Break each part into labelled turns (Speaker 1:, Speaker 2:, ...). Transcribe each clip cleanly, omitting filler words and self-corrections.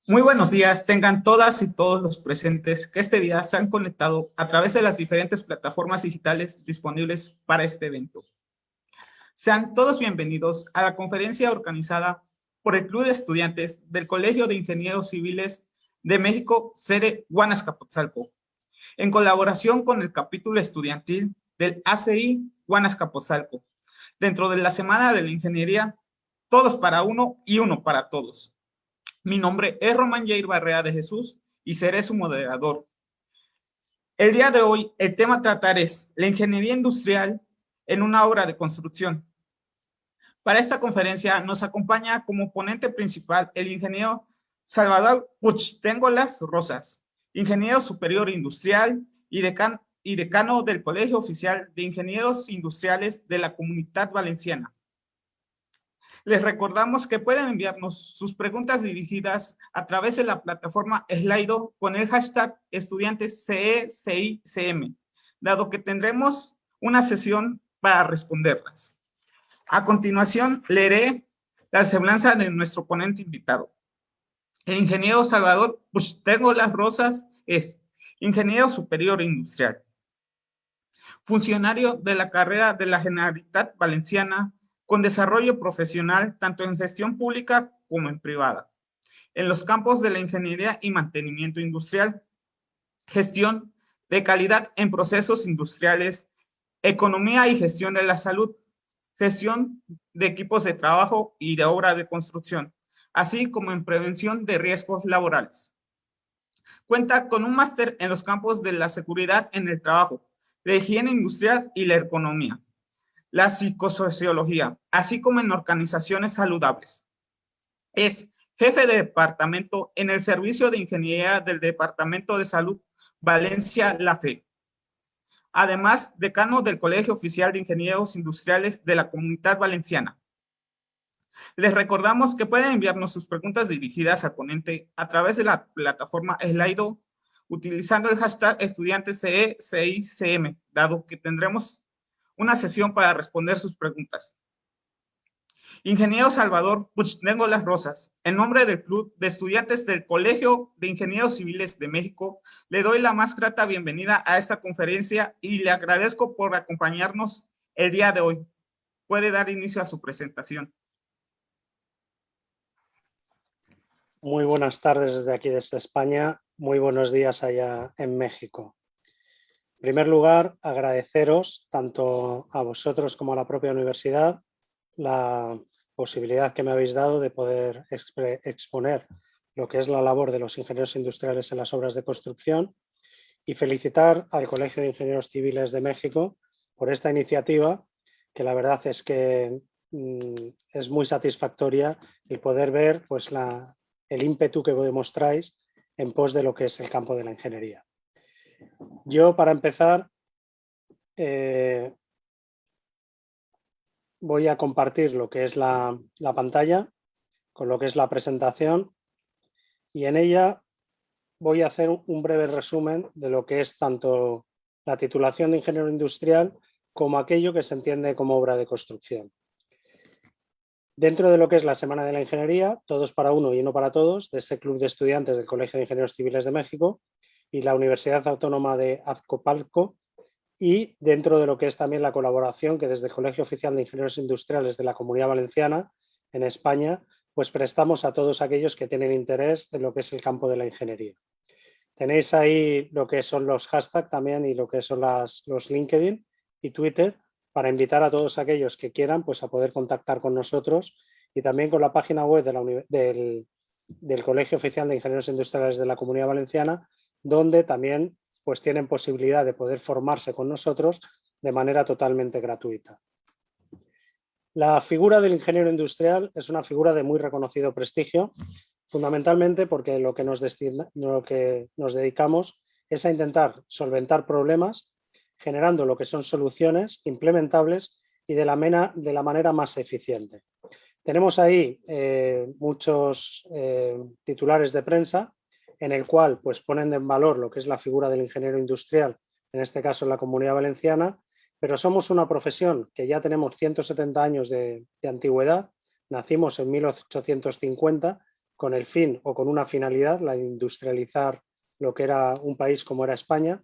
Speaker 1: Muy buenos días, tengan todas y todos los presentes que este día se han conectado a través de las diferentes plataformas digitales disponibles para este evento. Sean todos bienvenidos a la conferencia organizada por el Club de Estudiantes del Colegio de Ingenieros Civiles de México, sede Huanazcapotzalco, en colaboración con el capítulo estudiantil del ACI Huanazcapotzalco, dentro de la Semana de la Ingeniería, todos para uno y uno para todos. Mi nombre es Román Jair Barrea de Jesús y seré su moderador. El día de hoy, el tema a tratar es la ingeniería industrial en una obra de construcción. Para esta conferencia nos acompaña como ponente principal el ingeniero Salvador Puchtengolas Rosas, ingeniero superior industrial y decano del Colegio Oficial de Ingenieros Industriales de la Comunidad Valenciana. Les recordamos que pueden enviarnos sus preguntas dirigidas a través de la plataforma Slido con el hashtag estudiantesCECICM, dado que tendremos una sesión para responderlas. A continuación, leeré la semblanza de nuestro ponente invitado. El ingeniero Salvador Puchtengolas Rosas es ingeniero superior industrial, funcionario de la carrera de la Generalitat Valenciana, con desarrollo profesional tanto en gestión pública como en privada, en los campos de la ingeniería y mantenimiento industrial, gestión de calidad en procesos industriales, economía y gestión de la salud, gestión de equipos de trabajo y de obra de construcción, así como en prevención de riesgos laborales. Cuenta con un máster en los campos de la seguridad en el trabajo, la higiene industrial y la ergonomía, la psicosociología, así como en organizaciones saludables. Es jefe de departamento en el Servicio de Ingeniería del Departamento de Salud Valencia La Fe. Además, decano del Colegio Oficial de Ingenieros Industriales de la Comunidad Valenciana. Les recordamos que pueden enviarnos sus preguntas dirigidas al ponente a través de la plataforma Slido utilizando el hashtag estudiantesCECICM, dado que tendremos una sesión para responder sus preguntas. Ingeniero Salvador Puchtengolas Rosas, en nombre del Club de Estudiantes del Colegio de Ingenieros Civiles de México, le doy la más grata bienvenida a esta conferencia y le agradezco por acompañarnos el día de hoy. Puede dar inicio a su presentación.
Speaker 2: Muy buenas tardes desde aquí, desde España. Muy buenos días allá en México. En primer lugar, agradeceros tanto a vosotros como a la propia universidad la posibilidad que me habéis dado de poder exponer lo que es la labor de los ingenieros industriales en las obras de construcción y felicitar al Colegio de Ingenieros Civiles de México por esta iniciativa, que la verdad es que es muy satisfactoria el poder ver pues, el ímpetu que demostráis en pos de lo que es el campo de la ingeniería. Yo, para empezar, voy a compartir lo que es la pantalla con lo que es la presentación y en ella voy a hacer un breve resumen de lo que es tanto la titulación de ingeniero industrial como aquello que se entiende como obra de construcción. Dentro de lo que es la Semana de la Ingeniería, todos para uno y uno para todos, de ese club de estudiantes del Colegio de Ingenieros Civiles de México y la Universidad Autónoma de Azcapotzalco, y dentro de lo que es también la colaboración que desde el Colegio Oficial de Ingenieros Industriales de la Comunidad Valenciana en España, pues prestamos a todos aquellos que tienen interés en lo que es el campo de la ingeniería. Tenéis ahí lo que son los hashtags también y lo que son los LinkedIn y Twitter para invitar a todos aquellos que quieran pues, a poder contactar con nosotros y también con la página web del Colegio Oficial de Ingenieros Industriales de la Comunidad Valenciana, donde también pues, tienen posibilidad de poder formarse con nosotros de manera totalmente gratuita. La figura del ingeniero industrial es una figura de muy reconocido prestigio, fundamentalmente porque lo que nos dedicamos es a intentar solventar problemas generando lo que son soluciones implementables y de la manera más eficiente. Tenemos ahí muchos titulares de prensa en el cual pues, ponen en valor lo que es la figura del ingeniero industrial, en este caso en la Comunidad Valenciana, pero somos una profesión que ya tenemos 170 años de antigüedad, nacimos en 1850 con el fin o con una finalidad, la de industrializar lo que era un país como era España.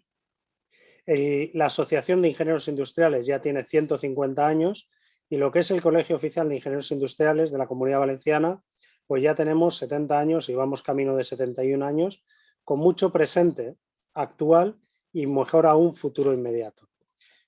Speaker 2: La Asociación de Ingenieros Industriales ya tiene 150 años y lo que es el Colegio Oficial de Ingenieros Industriales de la Comunidad Valenciana, pues ya tenemos 70 años y vamos camino de 71 años, con mucho presente actual y mejor aún futuro inmediato.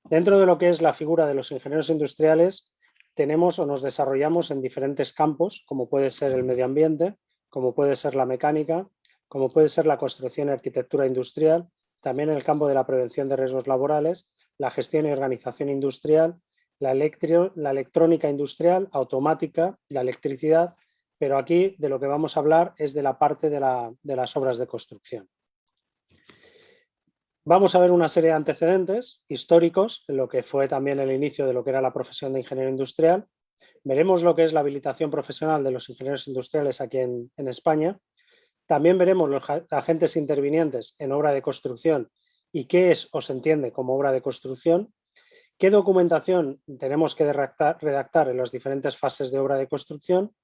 Speaker 2: Dentro de lo que es la figura de los ingenieros industriales, tenemos o nos desarrollamos en diferentes campos, como puede ser el medio ambiente, como puede ser la mecánica, como puede ser la construcción y arquitectura industrial, también en el campo de la prevención de riesgos laborales, la gestión y organización industrial, la electrónica industrial, automática, la electricidad, pero aquí de lo que vamos a hablar es de la parte de las obras de construcción. Vamos a ver una serie de antecedentes históricos en lo que fue también el inicio de lo que era la profesión de ingeniero industrial. Veremos lo que es la habilitación profesional de los ingenieros industriales aquí en España. También veremos los agentes intervinientes en obra de construcción y qué es o se entiende como obra de construcción, qué documentación tenemos que redactar en las diferentes fases de obra de construcción,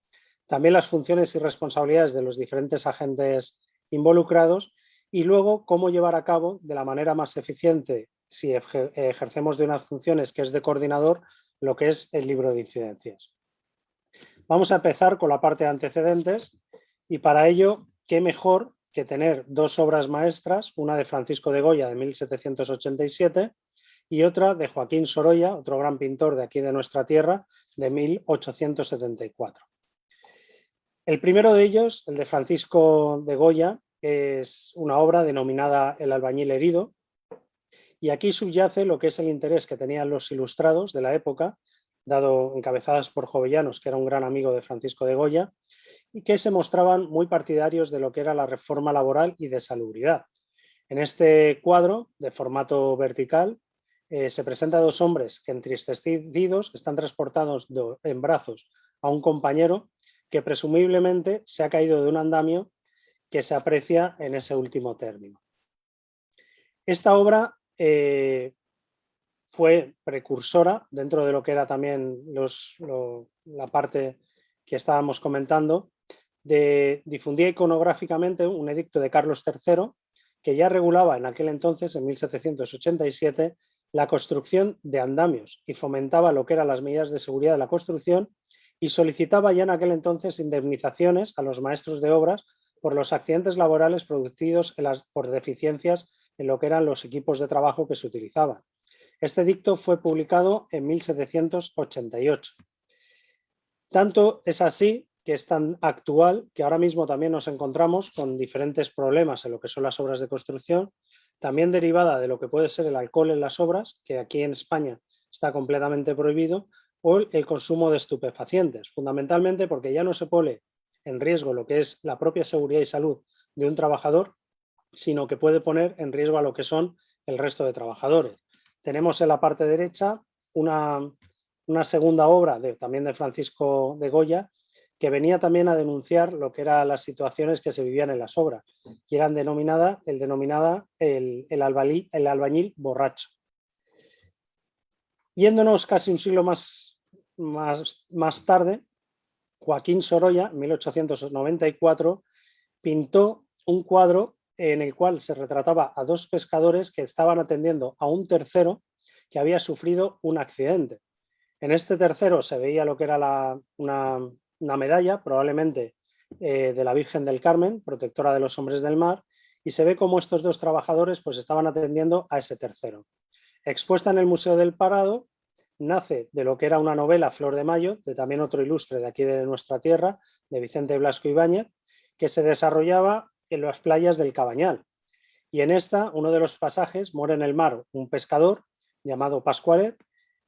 Speaker 2: también las funciones y responsabilidades de los diferentes agentes involucrados y luego cómo llevar a cabo de la manera más eficiente, si ejercemos de unas funciones que es de coordinador, lo que es el libro de incidencias. Vamos a empezar con la parte de antecedentes y para ello, qué mejor que tener dos obras maestras, una de Francisco de Goya de 1787 y otra de Joaquín Sorolla, otro gran pintor de aquí de nuestra tierra, de 1874. El primero de ellos, el de Francisco de Goya, es una obra denominada El albañil herido, y aquí subyace lo que es el interés que tenían los ilustrados de la época, dado encabezadas por Jovellanos, que era un gran amigo de Francisco de Goya, y que se mostraban muy partidarios de lo que era la reforma laboral y de salubridad. En este cuadro, de formato vertical, se presenta a dos hombres que entristecidos están transportados en brazos a un compañero que presumiblemente se ha caído de un andamio que se aprecia en ese último término. Esta obra fue precursora dentro de lo que era también la parte que estábamos comentando, difundía iconográficamente un edicto de Carlos III que ya regulaba en aquel entonces, en 1787, la construcción de andamios y fomentaba lo que eran las medidas de seguridad de la construcción y solicitaba ya en aquel entonces indemnizaciones a los maestros de obras por los accidentes laborales producidos por deficiencias en lo que eran los equipos de trabajo que se utilizaban. Este edicto fue publicado en 1788. Tanto es así que es tan actual que ahora mismo también nos encontramos con diferentes problemas en lo que son las obras de construcción, también derivada de lo que puede ser el alcohol en las obras, que aquí en España está completamente prohibido, o el consumo de estupefacientes, fundamentalmente porque ya no se pone en riesgo lo que es la propia seguridad y salud de un trabajador, sino que puede poner en riesgo a lo que son el resto de trabajadores. Tenemos en la parte derecha una segunda obra también de Francisco de Goya, que venía también a denunciar lo que eran las situaciones que se vivían en las obras, y eran el albañil borracho. Yéndonos casi un siglo más tarde, Joaquín Sorolla, en 1894, pintó un cuadro en el cual se retrataba a dos pescadores que estaban atendiendo a un tercero que había sufrido un accidente. En este tercero se veía lo que era una medalla, probablemente de la Virgen del Carmen, protectora de los hombres del mar, y se ve cómo estos dos trabajadores pues estaban atendiendo a ese tercero. Expuesta en el Museo del Prado, nace de lo que era una novela, Flor de Mayo, de también otro ilustre de aquí de nuestra tierra, de Vicente Blasco Ibáñez, que se desarrollaba en las playas del Cabañal. Y en esta, uno de los pasajes, muere en el mar un pescador llamado Pascualet,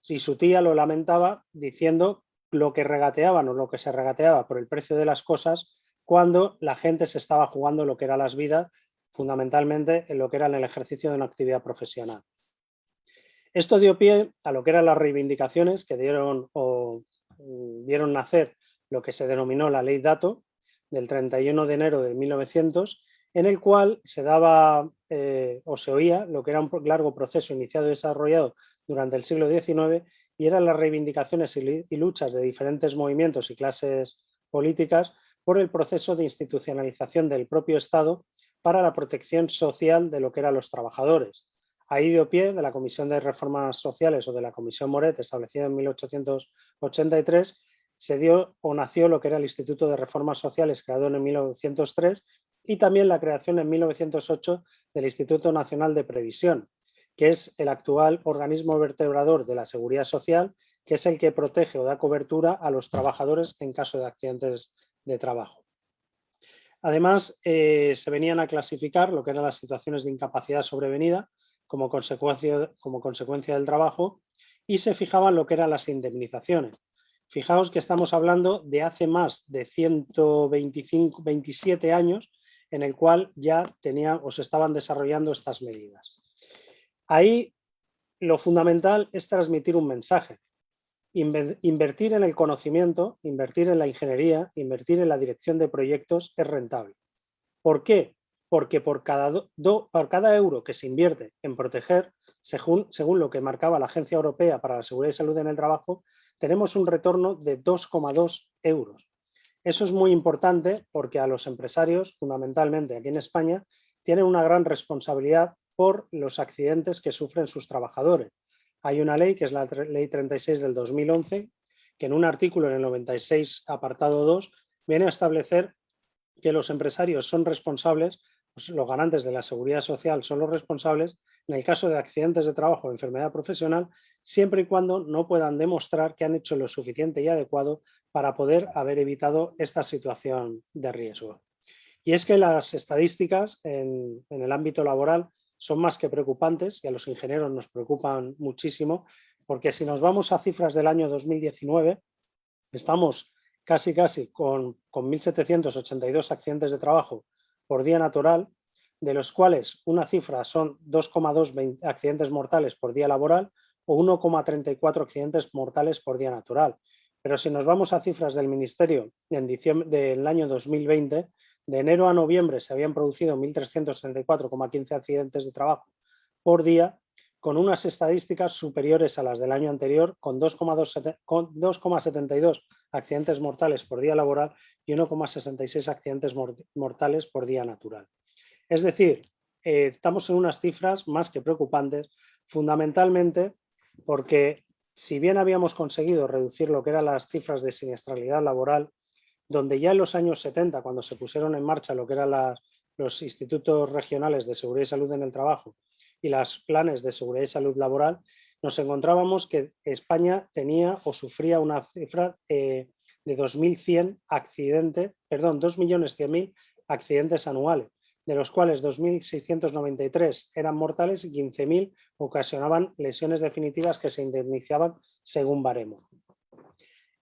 Speaker 2: y su tía lo lamentaba diciendo lo que regateaban o lo que se regateaba por el precio de las cosas cuando la gente se estaba jugando lo que eran las vidas, fundamentalmente en lo que era el ejercicio de una actividad profesional. Esto dio pie a lo que eran las reivindicaciones que vieron nacer lo que se denominó la Ley Dato del 31 de enero de 1900, en el cual se daba o se oía lo que era un largo proceso iniciado y desarrollado durante el siglo XIX y eran las reivindicaciones y luchas de diferentes movimientos y clases políticas por el proceso de institucionalización del propio Estado para la protección social de lo que eran los trabajadores. Ahí dio pie de la Comisión de Reformas Sociales o de la Comisión Moret, establecida en 1883, se dio o nació lo que era el Instituto de Reformas Sociales, creado en 1903, y también la creación en 1908 del Instituto Nacional de Previsión, que es el actual organismo vertebrador de la Seguridad Social, que es el que protege o da cobertura a los trabajadores en caso de accidentes de trabajo. Además, se venían a clasificar lo que eran las situaciones de incapacidad sobrevenida como consecuencia del trabajo y se fijaban lo que eran las indemnizaciones. Fijaos que estamos hablando de hace más de 127 años en el cual ya tenían o se estaban desarrollando estas medidas. Ahí lo fundamental es transmitir un mensaje. Invertir en el conocimiento, invertir en la ingeniería, invertir en la dirección de proyectos es rentable. ¿Por qué? Porque por cada euro que se invierte en proteger, según lo que marcaba la Agencia Europea para la Seguridad y Salud en el Trabajo, tenemos un retorno de 2,2 euros. Eso es muy importante porque a los empresarios, fundamentalmente aquí en España, tienen una gran responsabilidad por los accidentes que sufren sus trabajadores. Hay una ley, que es la Ley 36 del 2011, que en un artículo en el 96, apartado 2, viene a establecer que los empresarios son responsables, pues los garantes de la seguridad social son los responsables en el caso de accidentes de trabajo o enfermedad profesional, siempre y cuando no puedan demostrar que han hecho lo suficiente y adecuado para poder haber evitado esta situación de riesgo. Y es que las estadísticas en el ámbito laboral son más que preocupantes y a los ingenieros nos preocupan muchísimo, porque si nos vamos a cifras del año 2019, estamos casi con 1.782 accidentes de trabajo por día natural, de los cuales una cifra son 2,2 accidentes mortales por día laboral o 1,34 accidentes mortales por día natural. Pero si nos vamos a cifras del Ministerio en diciembre del año 2020, de enero a noviembre se habían producido 1.334,15 accidentes de trabajo por día, con unas estadísticas superiores a las del año anterior, con 2,72 accidentes mortales por día laboral y 1,66 accidentes mortales por día natural. Es decir, estamos en unas cifras más que preocupantes, fundamentalmente porque si bien habíamos conseguido reducir lo que eran las cifras de siniestralidad laboral, donde ya en los años 70, cuando se pusieron en marcha lo que eran los institutos regionales de seguridad y salud en el trabajo y los planes de seguridad y salud laboral, nos encontrábamos que España tenía o sufría una cifra de 2.100 accidentes, perdón, 2.100.000 accidentes anuales, de los cuales 2.693 eran mortales y 15.000 ocasionaban lesiones definitivas que se indemnizaban según baremo.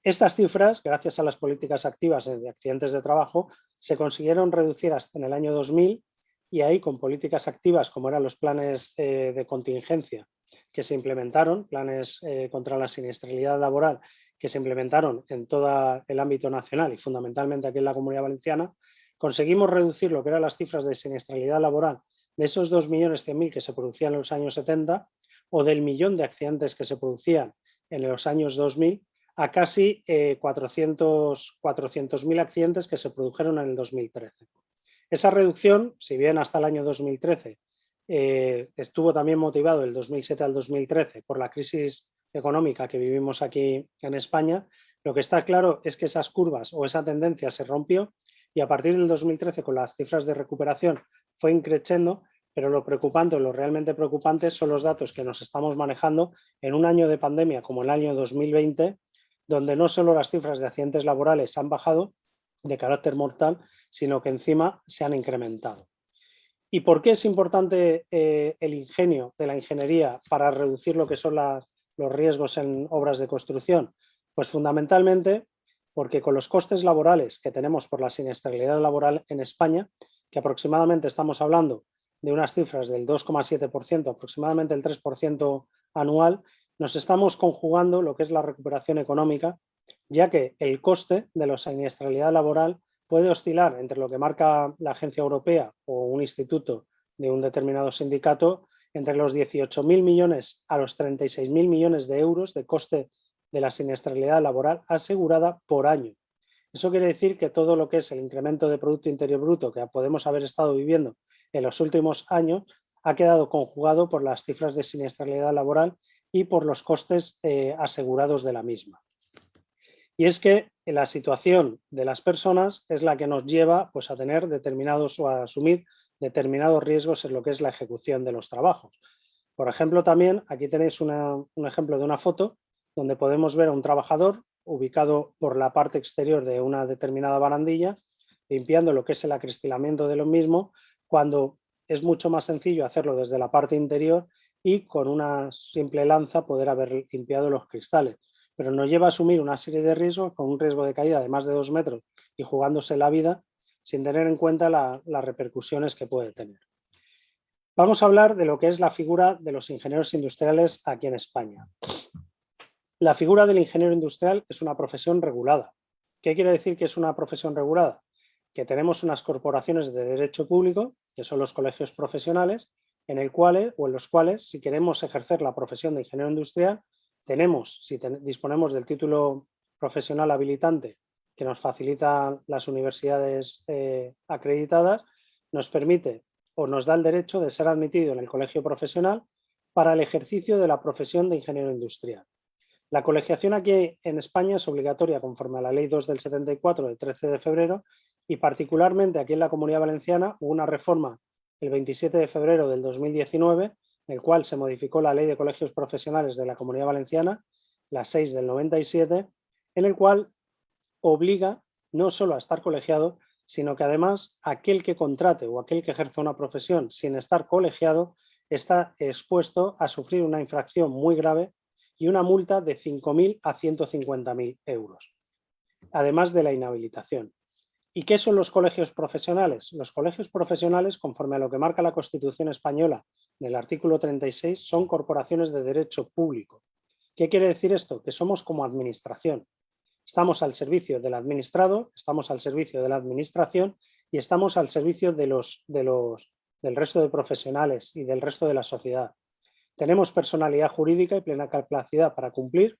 Speaker 2: Estas cifras, gracias a las políticas activas de accidentes de trabajo, se consiguieron reducir hasta en el año 2000 y ahí con políticas activas como eran los planes de contingencia que se implementaron, planes contra la siniestralidad laboral que se implementaron en todo el ámbito nacional y fundamentalmente aquí en la Comunidad Valenciana, conseguimos reducir lo que eran las cifras de siniestralidad laboral de esos 2.100.000 que se producían en los años 70 o del millón de accidentes que se producían en los años 2000 a casi 400.000 accidentes que se produjeron en el 2013. Esa reducción, si bien hasta el año 2013 estuvo también motivado el 2007 al 2013 por la crisis económica que vivimos aquí en España, lo que está claro es que esas curvas o esa tendencia se rompió y a partir del 2013 con las cifras de recuperación fue increciendo, pero lo preocupante o lo realmente preocupante son los datos que nos estamos manejando en un año de pandemia como el año 2020, donde no solo las cifras de accidentes laborales han bajado de carácter mortal, sino que encima se han incrementado. ¿Y por qué es importante el ingenio de la ingeniería para reducir lo que son los riesgos en obras de construcción? Pues fundamentalmente porque con los costes laborales que tenemos por la siniestralidad laboral en España, que aproximadamente estamos hablando de unas cifras del 2,7%, aproximadamente el 3% anual, nos estamos conjugando lo que es la recuperación económica, ya que el coste de la siniestralidad laboral puede oscilar entre lo que marca la Agencia Europea o un instituto de un determinado sindicato entre los 18.000 millones a los 36.000 millones de euros de coste de la siniestralidad laboral asegurada por año. Eso quiere decir que todo lo que es el incremento de Producto Interior Bruto que podemos haber estado viviendo en los últimos años ha quedado conjugado por las cifras de siniestralidad laboral y por los costes asegurados de la misma. Y es que la situación de las personas es la que nos lleva pues, a tener determinados o a asumir determinados riesgos en lo que es la ejecución de los trabajos. Por ejemplo, también aquí tenéis un ejemplo de una foto donde podemos ver a un trabajador ubicado por la parte exterior de una determinada barandilla, limpiando lo que es el acristalamiento de lo mismo, cuando es mucho más sencillo hacerlo desde la parte interior y con una simple lanza poder haber limpiado los cristales. Pero nos lleva a asumir una serie de riesgos con un riesgo de caída de más de 2 metros y jugándose la vida sin tener en cuenta las repercusiones que puede tener. Vamos a hablar de lo que es la figura de los ingenieros industriales aquí en España. La figura del ingeniero industrial es una profesión regulada. ¿Qué quiere decir que es una profesión regulada? Que tenemos unas corporaciones de derecho público, que son los colegios profesionales, en los cuales, si queremos ejercer la profesión de ingeniero industrial, disponemos del título profesional habilitante que nos facilitan las universidades acreditadas, nos permite o nos da el derecho de ser admitido en el colegio profesional para el ejercicio de la profesión de ingeniero industrial. La colegiación aquí en España es obligatoria conforme a la Ley 2 del 74 del 13 de febrero y particularmente aquí en la Comunidad Valenciana hubo una reforma el 27 de febrero del 2019 en el cual se modificó la Ley de Colegios Profesionales de la Comunidad Valenciana, la 6 del 97, en el cual obliga no solo a estar colegiado, sino que además aquel que contrate o aquel que ejerza una profesión sin estar colegiado está expuesto a sufrir una infracción muy grave y una multa de 5.000 a 150.000 euros, además de la inhabilitación. ¿Y qué son los colegios profesionales? Los colegios profesionales, conforme a lo que marca la Constitución española en el artículo 36, son corporaciones de derecho público. ¿Qué quiere decir esto? Que somos como administración. Estamos al servicio del administrado, estamos al servicio de la administración y estamos al servicio del resto de profesionales y del resto de la sociedad. Tenemos personalidad jurídica y plena capacidad para cumplir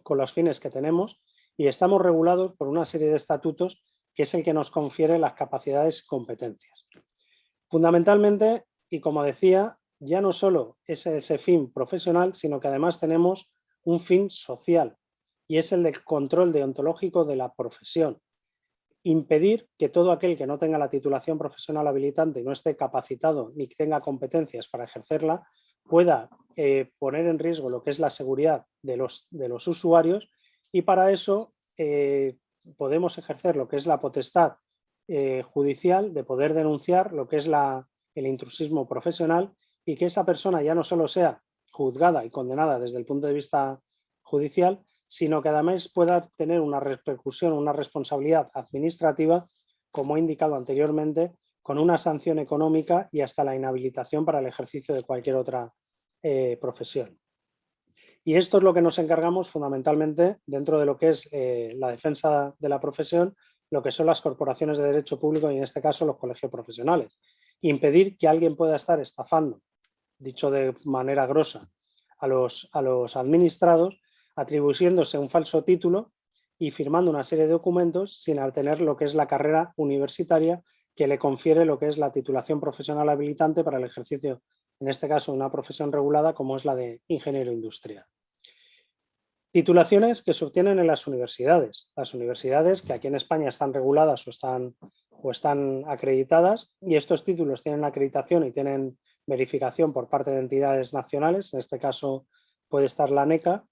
Speaker 2: con los fines que tenemos y estamos regulados por una serie de estatutos que es el que nos confiere las capacidades y competencias. Fundamentalmente, y como decía, ya no solo es ese fin profesional, sino que además tenemos un fin social y es el del control deontológico de la profesión. Impedir que todo aquel que no tenga la titulación profesional habilitante y no esté capacitado ni tenga competencias para ejercerla pueda poner en riesgo lo que es la seguridad de los usuarios y para eso podemos ejercer lo que es la potestad judicial de poder denunciar lo que es el intrusismo profesional y que esa persona ya no solo sea juzgada y condenada desde el punto de vista judicial, sino que además pueda tener una repercusión, una responsabilidad administrativa, como he indicado anteriormente, con una sanción económica y hasta la inhabilitación para el ejercicio de cualquier otra profesión. Y esto es lo que nos encargamos fundamentalmente dentro de lo que es la defensa de la profesión, lo que son las corporaciones de derecho público y en este caso los colegios profesionales. Impedir que alguien pueda estar estafando, dicho de manera grosa, a los administrados, atribuyéndose un falso título y firmando una serie de documentos sin obtener lo que es la carrera universitaria que le confiere lo que es la titulación profesional habilitante para el ejercicio, en este caso, una profesión regulada como es la de ingeniero industrial. Titulaciones que se obtienen en las universidades. Las universidades que aquí en España están reguladas o están acreditadas y estos títulos tienen acreditación y tienen verificación por parte de entidades nacionales, en este caso puede estar la ANECA,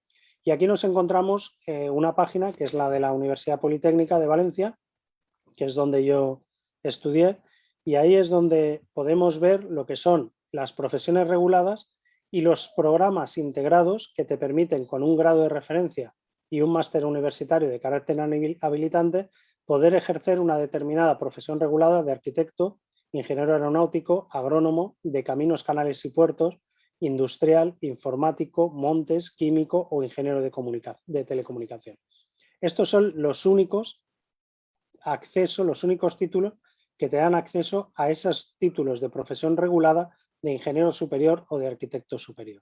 Speaker 2: y aquí nos encontramos una página que es la de la Universidad Politécnica de Valencia, que es donde yo estudié, y ahí es donde podemos ver lo que son las profesiones reguladas y los programas integrados que te permiten con un grado de referencia y un máster universitario de carácter habilitante poder ejercer una determinada profesión regulada de arquitecto, ingeniero aeronáutico, agrónomo, de caminos, canales y puertos, industrial, informático, montes, químico o ingeniero de telecomunicación. Estos son los únicos títulos que te dan acceso a esos títulos de profesión regulada de ingeniero superior o de arquitecto superior.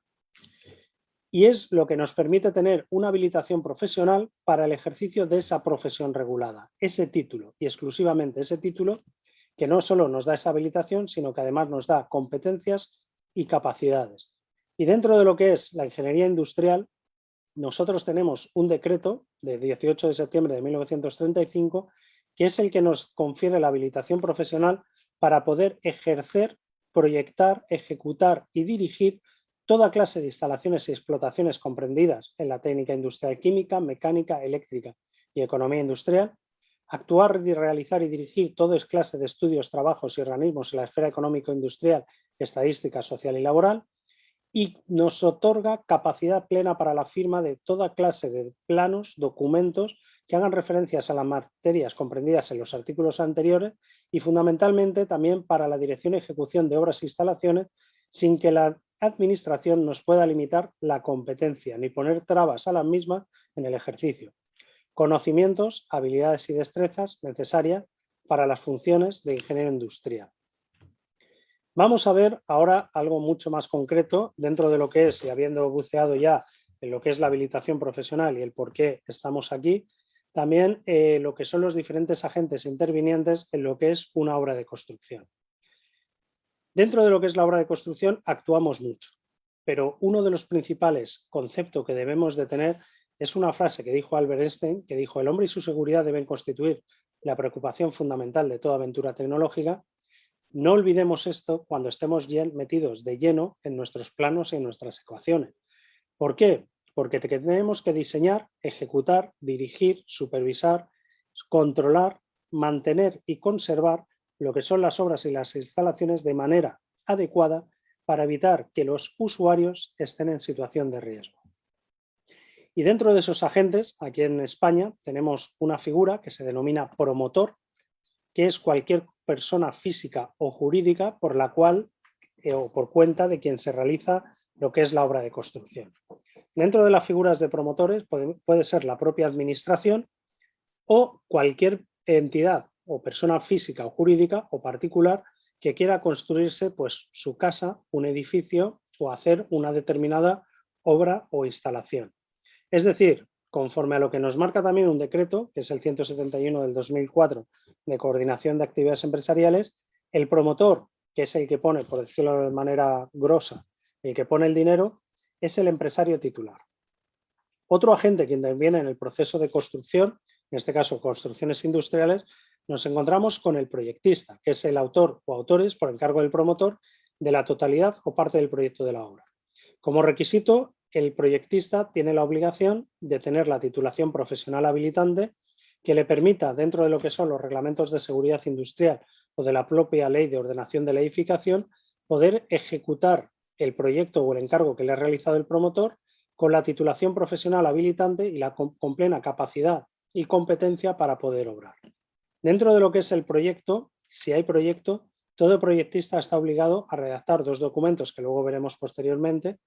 Speaker 2: y es lo que nos permite tener una habilitación profesional para el ejercicio de esa profesión regulada, ese título y exclusivamente ese título que no solo nos da esa habilitación, sino que además nos da competencias y capacidades. Y dentro de lo que es la ingeniería industrial, nosotros tenemos un decreto de 18 de septiembre de 1935 que es el que nos confiere la habilitación profesional para poder ejercer, proyectar, ejecutar y dirigir toda clase de instalaciones y explotaciones comprendidas en la técnica industrial química, mecánica, eléctrica y economía industrial, actuar, realizar y dirigir toda clase de estudios, trabajos y organismos en la esfera económico-industrial, estadística, social y laboral, y nos otorga capacidad plena para la firma de toda clase de planos, documentos que hagan referencias a las materias comprendidas en los artículos anteriores y fundamentalmente también para la dirección y ejecución de obras e instalaciones sin que la administración nos pueda limitar la competencia ni poner trabas a las mismas en el ejercicio. Conocimientos, habilidades y destrezas necesarias para las funciones de ingeniero industrial. Vamos a ver ahora algo mucho más concreto dentro de lo que es, y habiendo buceado ya en lo que es la habilitación profesional y el por qué estamos aquí, también lo que son los diferentes agentes intervinientes en lo que es una obra de construcción. Dentro de lo que es la obra de construcción actuamos mucho, pero uno de los principales conceptos que debemos de tener es una frase que dijo Albert Einstein, que dijo: el hombre y su seguridad deben constituir la preocupación fundamental de toda aventura tecnológica. No olvidemos esto cuando estemos metidos de lleno en nuestros planos y en nuestras ecuaciones. ¿Por qué? Porque tenemos que diseñar, ejecutar, dirigir, supervisar, controlar, mantener y conservar lo que son las obras y las instalaciones de manera adecuada para evitar que los usuarios estén en situación de riesgo. Y dentro de esos agentes, aquí en España, tenemos una figura que se denomina promotor, que es cualquier persona física o jurídica por la cual o por cuenta de quien se realiza lo que es la obra de construcción. Dentro de las figuras de promotores puede ser la propia administración o cualquier entidad o persona física o jurídica o particular que quiera construirse pues, su casa, un edificio o hacer una determinada obra o instalación. Es decir, conforme a lo que nos marca también un decreto, que es el 171 del 2004 de coordinación de actividades empresariales, el promotor, que es el que pone, por decirlo de manera grosa, el que pone el dinero, es el empresario titular. Otro agente que interviene en el proceso de construcción, en este caso construcciones industriales, nos encontramos con el proyectista, que es el autor o autores, por encargo del promotor, de la totalidad o parte del proyecto de la obra. Como requisito, el proyectista tiene la obligación de tener la titulación profesional habilitante que le permita, dentro de lo que son los reglamentos de seguridad industrial o de la propia ley de ordenación de la edificación, poder ejecutar el proyecto o el encargo que le ha realizado el promotor con la titulación profesional habilitante y con plena capacidad y competencia para poder obrar. Dentro de lo que es el proyecto, si hay proyecto, todo proyectista está obligado a redactar dos documentos que luego veremos posteriormente,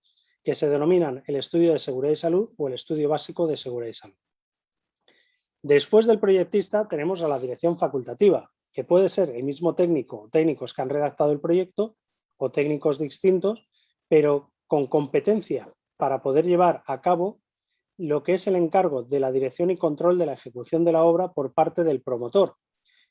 Speaker 2: que se denominan el estudio de seguridad y salud o el estudio básico de seguridad y salud. Después del proyectista tenemos a la dirección facultativa, que puede ser el mismo técnico o técnicos que han redactado el proyecto o técnicos distintos, pero con competencia para poder llevar a cabo lo que es el encargo de la dirección y control de la ejecución de la obra por parte del promotor.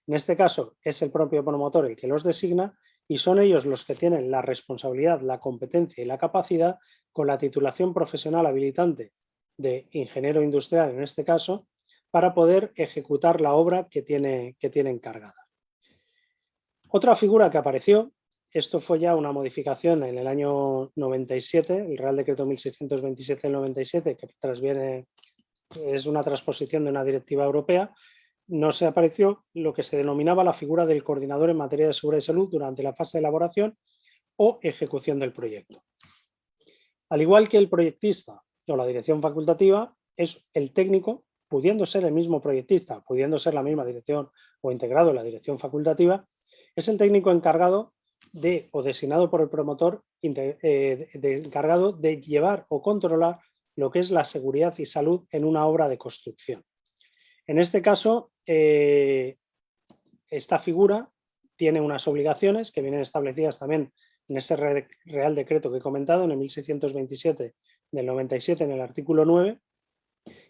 Speaker 2: En este caso es el propio promotor el que los designa y son ellos los que tienen la responsabilidad, la competencia y la capacidad con la titulación profesional habilitante de ingeniero industrial en este caso para poder ejecutar la obra que tiene encargada. Otra figura que apareció, esto fue ya una modificación en el año 97, el Real Decreto 1627 del 97, que es una transposición de una directiva europea, no se apareció lo que se denominaba la figura del coordinador en materia de seguridad y salud durante la fase de elaboración o ejecución del proyecto. Al igual que el proyectista o la dirección facultativa, es el técnico, pudiendo ser el mismo proyectista, pudiendo ser la misma dirección o integrado en la dirección facultativa, es el técnico encargado o designado por el promotor encargado de llevar o controlar lo que es la seguridad y salud en una obra de construcción. En este caso, esta figura tiene unas obligaciones que vienen establecidas también en ese Real Decreto que he comentado, en el 1627 del 97 en el artículo 9,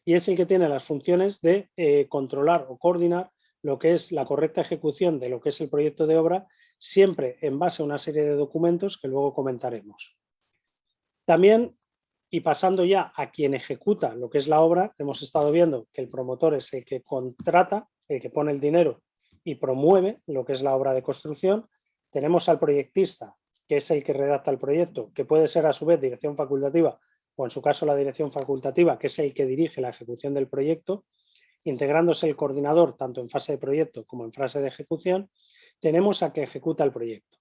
Speaker 2: y es el que tiene las funciones de controlar o coordinar lo que es la correcta ejecución de lo que es el proyecto de obra, siempre en base a una serie de documentos que luego comentaremos. También, y pasando ya a quien ejecuta lo que es la obra, hemos estado viendo que el promotor es el que contrata, el que pone el dinero y promueve lo que es la obra de construcción. Tenemos al proyectista, que es el que redacta el proyecto, que puede ser a su vez dirección facultativa o en su caso la dirección facultativa, que es el que dirige la ejecución del proyecto, integrándose el coordinador tanto en fase de proyecto como en fase de ejecución. Tenemos a que ejecuta el proyecto.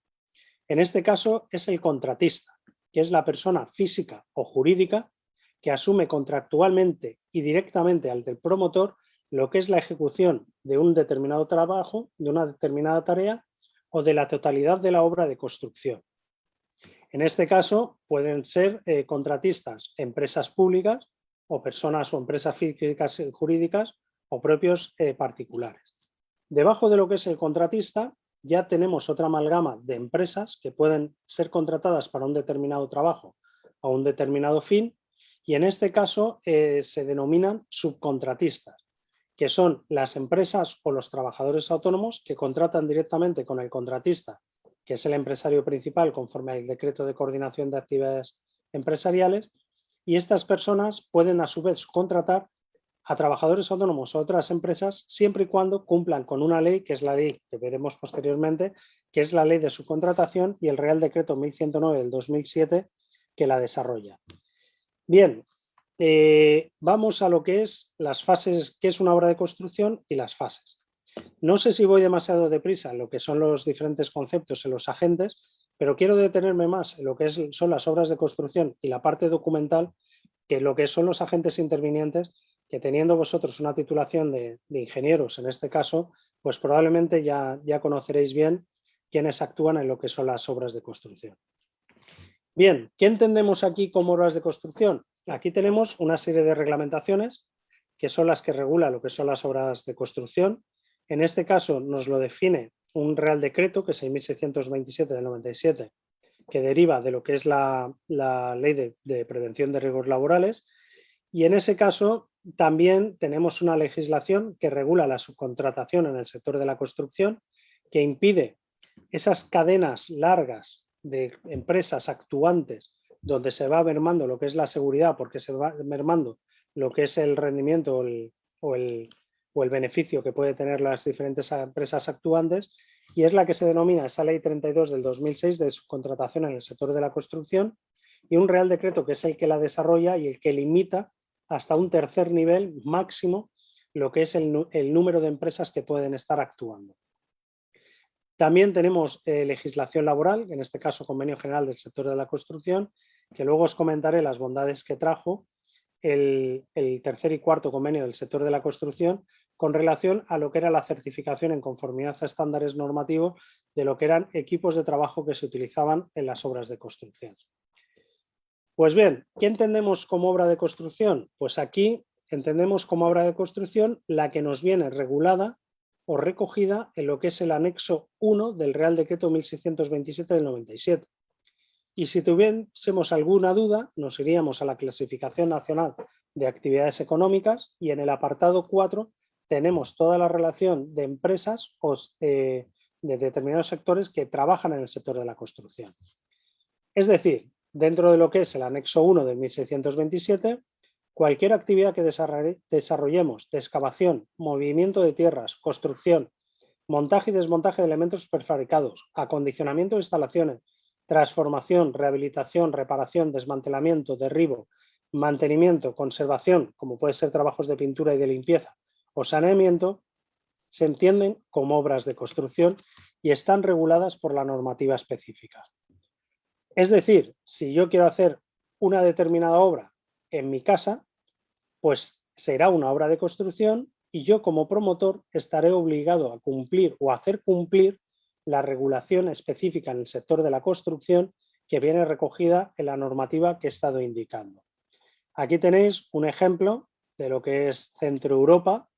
Speaker 2: En este caso es el contratista, que es la persona física o jurídica que asume contractualmente y directamente al del promotor lo que es la ejecución de un determinado trabajo, de una determinada tarea o de la totalidad de la obra de construcción. En este caso pueden ser contratistas, empresas públicas o personas o empresas físicas jurídicas o propios particulares. Debajo de lo que es el contratista ya tenemos otra amalgama de empresas que pueden ser contratadas para un determinado trabajo o un determinado fin, y en este caso se denominan subcontratistas, que son las empresas o los trabajadores autónomos que contratan directamente con el contratista, que es el empresario principal conforme al decreto de coordinación de actividades empresariales, y estas personas pueden a su vez contratar a trabajadores autónomos o otras empresas siempre y cuando cumplan con una ley, que es la ley que veremos posteriormente, que es la ley de subcontratación y el Real Decreto 1109 del 2007 que la desarrolla. Bien, vamos a lo que es las fases, qué es una obra de construcción y las fases. No sé si voy demasiado deprisa en lo que son los diferentes conceptos en los agentes, pero quiero detenerme más en lo que son las obras de construcción y la parte documental, que lo que son los agentes intervinientes, que teniendo vosotros una titulación de ingenieros en este caso, pues probablemente ya conoceréis bien quiénes actúan en lo que son las obras de construcción. Bien, ¿qué entendemos aquí como obras de construcción? Aquí tenemos una serie de reglamentaciones que son las que regulan lo que son las obras de construcción. En este caso nos lo define un Real Decreto, que es el 1627 del 97, que deriva de lo que es la Ley de Prevención de Riesgos Laborales, y en ese caso también tenemos una legislación que regula la subcontratación en el sector de la construcción, que impide esas cadenas largas de empresas actuantes donde se va mermando lo que es la seguridad, porque se va mermando lo que es el rendimiento o el beneficio que puede tener las diferentes empresas actuantes, y es la que se denomina esa Ley 32 del 2006 de subcontratación en el sector de la construcción, y un Real Decreto que es el que la desarrolla y el que limita hasta un tercer nivel máximo lo que es el número de empresas que pueden estar actuando. También tenemos legislación laboral, en este caso Convenio General del Sector de la Construcción, que luego os comentaré las bondades que trajo el tercer y cuarto convenio del sector de la construcción con relación a lo que era la certificación en conformidad a estándares normativos de lo que eran equipos de trabajo que se utilizaban en las obras de construcción. Pues bien, ¿qué entendemos como obra de construcción? Pues aquí entendemos como obra de construcción la que nos viene regulada o recogida en lo que es el anexo 1 del Real Decreto 1627 del 97. Y si tuviésemos alguna duda, nos iríamos a la clasificación nacional de actividades económicas, y en el apartado 4 tenemos toda la relación de empresas o de determinados sectores que trabajan en el sector de la construcción. Es decir, dentro de lo que es el anexo 1 del 1627, cualquier actividad que desarrollemos de excavación, movimiento de tierras, construcción, montaje y desmontaje de elementos prefabricados, acondicionamiento de instalaciones, transformación, rehabilitación, reparación, desmantelamiento, derribo, mantenimiento, conservación, como puede ser trabajos de pintura y de limpieza o saneamiento, se entienden como obras de construcción y están reguladas por la normativa específica. Es decir, si yo quiero hacer una determinada obra en mi casa, pues será una obra de construcción y yo como promotor estaré obligado a cumplir o a hacer cumplir la regulación específica en el sector de la construcción que viene recogida en la normativa que he estado indicando. Aquí tenéis un ejemplo de lo que es Centro Europa,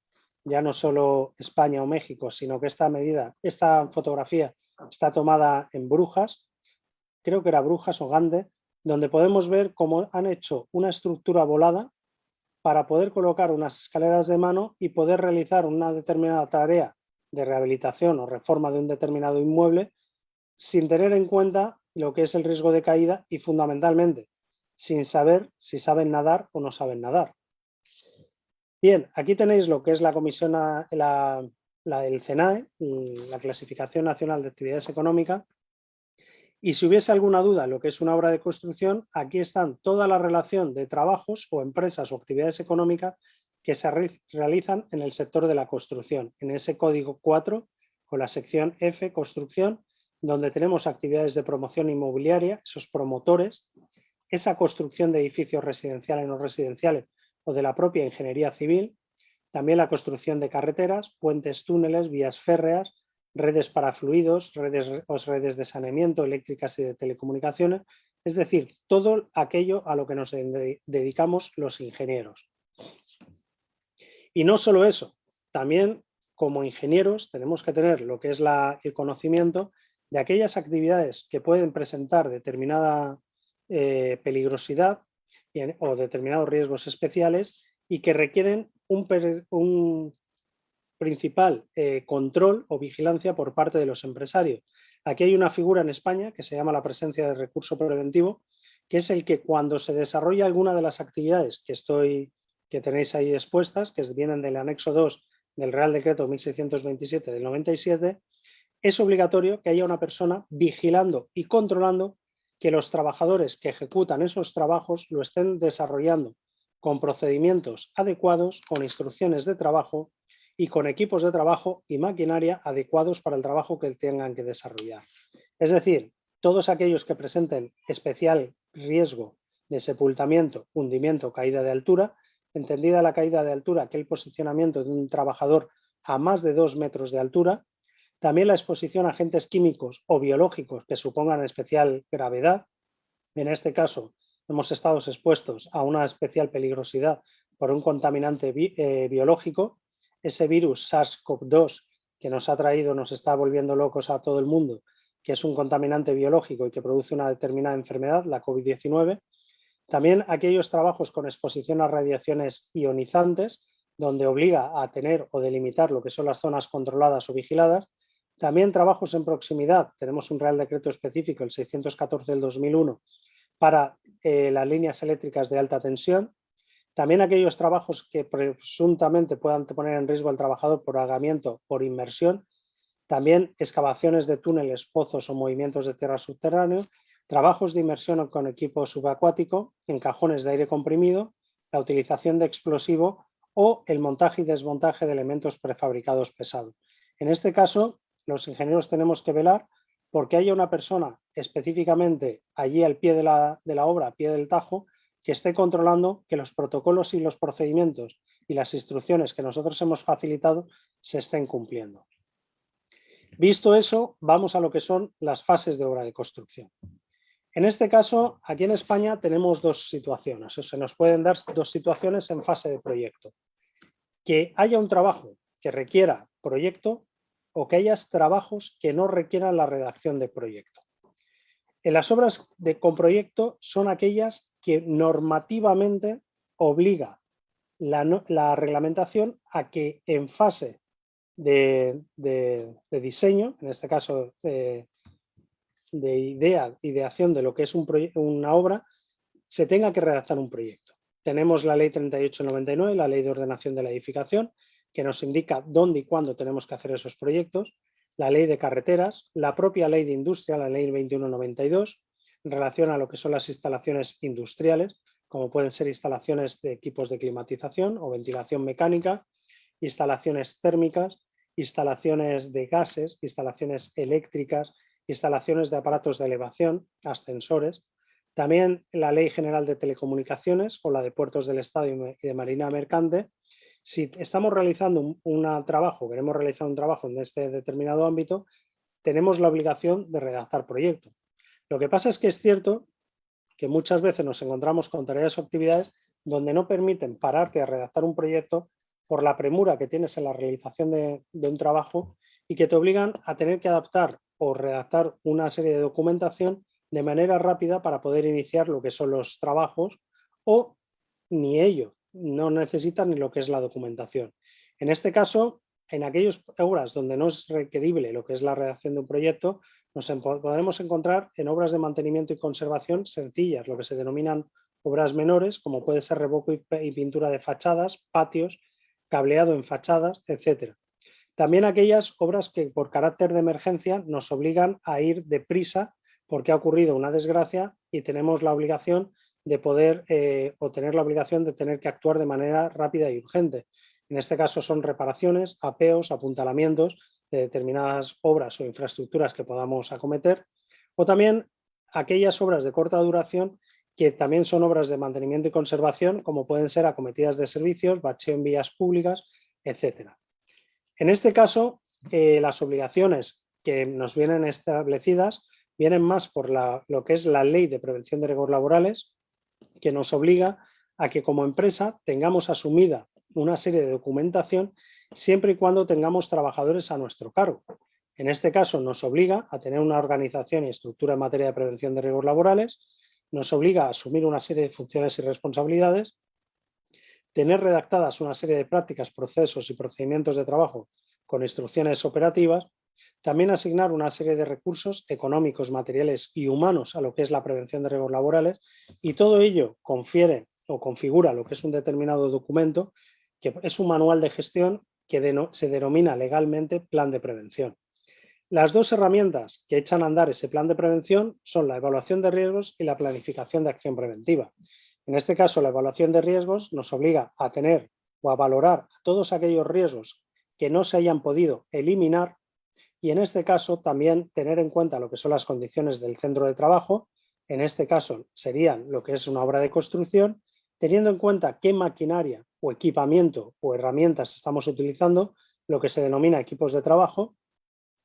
Speaker 2: ya no solo España o México, sino que esta fotografía está tomada en Brujas, creo que era Brujas o Gande, donde podemos ver cómo han hecho una estructura volada para poder colocar unas escaleras de mano y poder realizar una determinada tarea de rehabilitación o reforma de un determinado inmueble sin tener en cuenta lo que es el riesgo de caída y fundamentalmente sin saber si saben nadar o no saben nadar. Bien, aquí tenéis lo que es la comisión, del CENAE, la Clasificación Nacional de Actividades Económicas. Y si hubiese alguna duda en lo que es una obra de construcción, aquí están toda la relación de trabajos o empresas o actividades económicas que se realizan en el sector de la construcción, en ese código 4 con la sección F, construcción, donde tenemos actividades de promoción inmobiliaria, esos promotores, esa construcción de edificios residenciales y no residenciales o de la propia ingeniería civil, también la construcción de carreteras, puentes, túneles, vías férreas, redes para fluidos, redes de saneamiento, eléctricas y de telecomunicaciones, es decir, todo aquello a lo que nos dedicamos los ingenieros. Y no solo eso, también como ingenieros tenemos que tener lo que es el conocimiento de aquellas actividades que pueden presentar determinada peligrosidad o determinados riesgos especiales y que requieren un principal control o vigilancia por parte de los empresarios. Aquí hay una figura en España que se llama la presencia de recurso preventivo, que es el que cuando se desarrolla alguna de las actividades que tenéis ahí expuestas, que vienen del anexo 2 del Real Decreto 1627 del 97, es obligatorio que haya una persona vigilando y controlando que los trabajadores que ejecutan esos trabajos lo estén desarrollando con procedimientos adecuados, con instrucciones de trabajo y con equipos de trabajo y maquinaria adecuados para el trabajo que tengan que desarrollar. Es decir, todos aquellos que presenten especial riesgo de sepultamiento, hundimiento, caída de altura, entendida la caída de altura, aquel posicionamiento de un trabajador a más de 2 metros de altura, también la exposición a agentes químicos o biológicos que supongan especial gravedad. En este caso, hemos estado expuestos a una especial peligrosidad por un contaminante biológico, ese virus SARS-CoV-2 que nos está volviendo locos a todo el mundo, que es un contaminante biológico y que produce una determinada enfermedad, la COVID-19. También aquellos trabajos con exposición a radiaciones ionizantes, donde obliga a tener o delimitar lo que son las zonas controladas o vigiladas. También trabajos en proximidad, tenemos un Real Decreto específico, el 614 del 2001, para las líneas eléctricas de alta tensión. También aquellos trabajos que presuntamente puedan poner en riesgo al trabajador por ahogamiento, por inmersión. También excavaciones de túneles, pozos o movimientos de tierra subterráneos. Trabajos de inmersión con equipo subacuático, en cajones de aire comprimido, la utilización de explosivo o el montaje y desmontaje de elementos prefabricados pesados. En este caso, los ingenieros tenemos que velar porque haya una persona específicamente allí al pie de la obra, al pie del tajo, que esté controlando que los protocolos y los procedimientos y las instrucciones que nosotros hemos facilitado se estén cumpliendo. Visto eso, vamos a lo que son las fases de obra de construcción. En este caso, aquí en España tenemos dos situaciones, o se nos pueden dar dos situaciones en fase de proyecto. Que haya un trabajo que requiera proyecto o que haya trabajos que no requieran la redacción de proyecto. En las obras con proyecto son aquellas que normativamente obliga la reglamentación a que en fase de diseño, en este caso de ideación de lo que es una obra, se tenga que redactar un proyecto. Tenemos la ley 3899, la ley de ordenación de la edificación, que nos indica dónde y cuándo tenemos que hacer esos proyectos, la ley de carreteras, la propia ley de industria, la ley 2192, en relación a lo que son las instalaciones industriales, como pueden ser instalaciones de equipos de climatización o ventilación mecánica, instalaciones térmicas, instalaciones de gases, instalaciones eléctricas, instalaciones de aparatos de elevación, ascensores. También la Ley General de Telecomunicaciones o la de Puertos del Estado y de Marina Mercante. Si estamos realizando queremos realizar un trabajo en este determinado ámbito, tenemos la obligación de redactar proyecto. Lo que pasa es que es cierto que muchas veces nos encontramos con tareas o actividades donde no permiten pararte a redactar un proyecto por la premura que tienes en la realización de un trabajo y que te obligan a tener que adaptar o redactar una serie de documentación de manera rápida para poder iniciar lo que son los trabajos, o ni ello, no necesitan ni lo que es la documentación. En este caso, en aquellas obras donde no es requerible lo que es la redacción de un proyecto, nos podremos encontrar en obras de mantenimiento y conservación sencillas, lo que se denominan obras menores, como puede ser revoco y pintura de fachadas, patios, cableado en fachadas, etc. También aquellas obras que por carácter de emergencia nos obligan a ir deprisa porque ha ocurrido una desgracia y tenemos la obligación de poder tener la obligación de tener que actuar de manera rápida y urgente. En este caso son reparaciones, apeos, apuntalamientos de determinadas obras o infraestructuras que podamos acometer, o también aquellas obras de corta duración que también son obras de mantenimiento y conservación, como pueden ser acometidas de servicios, bacheo en vías públicas, etcétera. En este caso, las obligaciones que nos vienen establecidas vienen más por lo que es la Ley de Prevención de Riesgos Laborales, que nos obliga a que como empresa tengamos asumida una serie de documentación siempre y cuando tengamos trabajadores a nuestro cargo. En este caso nos obliga a tener una organización y estructura en materia de prevención de riesgos laborales, nos obliga a asumir una serie de funciones y responsabilidades, tener redactadas una serie de prácticas, procesos y procedimientos de trabajo con instrucciones operativas, también asignar una serie de recursos económicos, materiales y humanos a lo que es la prevención de riesgos laborales, y todo ello confiere o configura lo que es un determinado documento, que es un manual de gestión que se denomina legalmente plan de prevención. Las dos herramientas que echan a andar ese plan de prevención son la evaluación de riesgos y la planificación de acción preventiva. En este caso, la evaluación de riesgos nos obliga a tener o a valorar todos aquellos riesgos que no se hayan podido eliminar, y en este caso también tener en cuenta lo que son las condiciones del centro de trabajo. En este caso serían lo que es una obra de construcción, teniendo en cuenta qué maquinaria o equipamiento o herramientas estamos utilizando, lo que se denomina equipos de trabajo.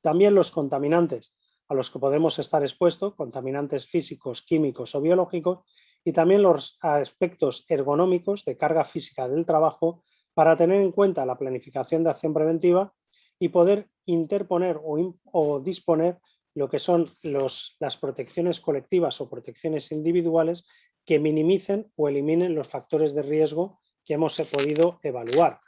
Speaker 2: También los contaminantes a los que podemos estar expuestos, contaminantes físicos, químicos o biológicos, y también los aspectos ergonómicos de carga física del trabajo, para tener en cuenta la planificación de acción preventiva y poder interponer o disponer lo que son las protecciones colectivas o protecciones individuales que minimicen o eliminen los factores de riesgo que hemos podido evaluar.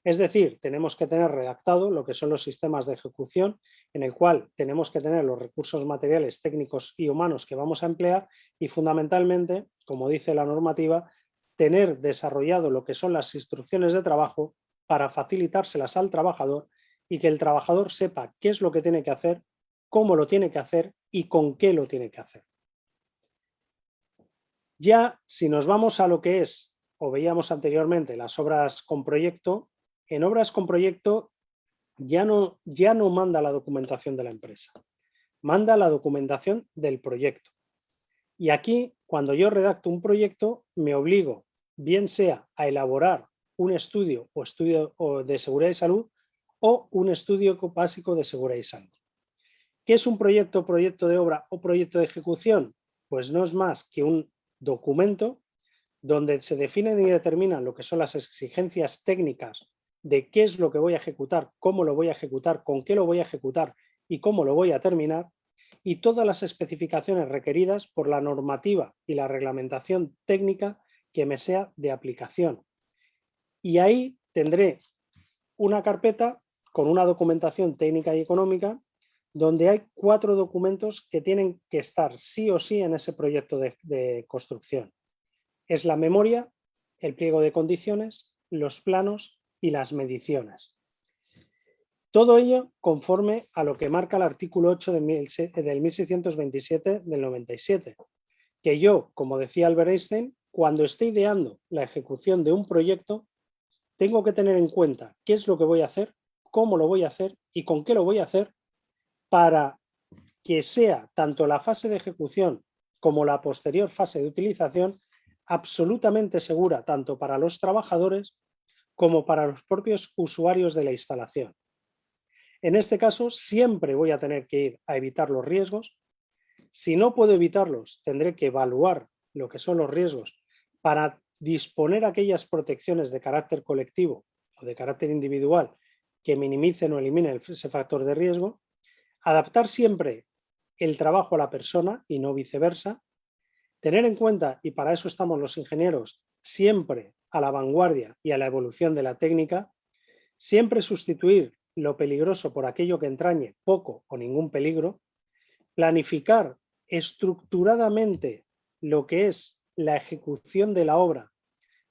Speaker 2: Es decir, tenemos que tener redactado lo que son los sistemas de ejecución, en el cual tenemos que tener los recursos materiales, técnicos y humanos que vamos a emplear, y fundamentalmente, como dice la normativa, tener desarrollado lo que son las instrucciones de trabajo para facilitárselas al trabajador y que el trabajador sepa qué es lo que tiene que hacer, cómo lo tiene que hacer y con qué lo tiene que hacer. Ya si nos vamos a lo que es, o veíamos anteriormente, las obras con proyecto, en obras con proyecto ya no manda la documentación de la empresa, manda la documentación del proyecto. Y aquí, cuando yo redacto un proyecto, me obligo, bien sea a elaborar un estudio de seguridad y salud, o un estudio básico de seguridad y salud. ¿Qué es un proyecto de obra o proyecto de ejecución? Pues no es más que un documento donde se definen y determinan lo que son las exigencias técnicas de qué es lo que voy a ejecutar, cómo lo voy a ejecutar, con qué lo voy a ejecutar y cómo lo voy a terminar, y todas las especificaciones requeridas por la normativa y la reglamentación técnica que me sea de aplicación. Y ahí tendré una carpeta con una documentación técnica y económica, donde hay 4 documentos que tienen que estar sí o sí en ese proyecto de construcción. Es la memoria, el pliego de condiciones, los planos y las mediciones. Todo ello conforme a lo que marca el artículo 8 del 1627 del 97, que yo, como decía Albert Einstein, cuando esté ideando la ejecución de un proyecto, tengo que tener en cuenta qué es lo que voy a hacer, cómo lo voy a hacer y con qué lo voy a hacer, para que sea tanto la fase de ejecución como la posterior fase de utilización absolutamente segura, tanto para los trabajadores como para los propios usuarios de la instalación. En este caso, siempre voy a tener que ir a evitar los riesgos. Si no puedo evitarlos, tendré que evaluar lo que son los riesgos para disponer aquellas protecciones de carácter colectivo o de carácter individual que minimicen o eliminen ese factor de riesgo. Adaptar siempre el trabajo a la persona y no viceversa. Tener en cuenta, y para eso estamos los ingenieros, siempre a la vanguardia y a la evolución de la técnica, siempre sustituir lo peligroso por aquello que entrañe poco o ningún peligro, planificar estructuradamente lo que es la ejecución de la obra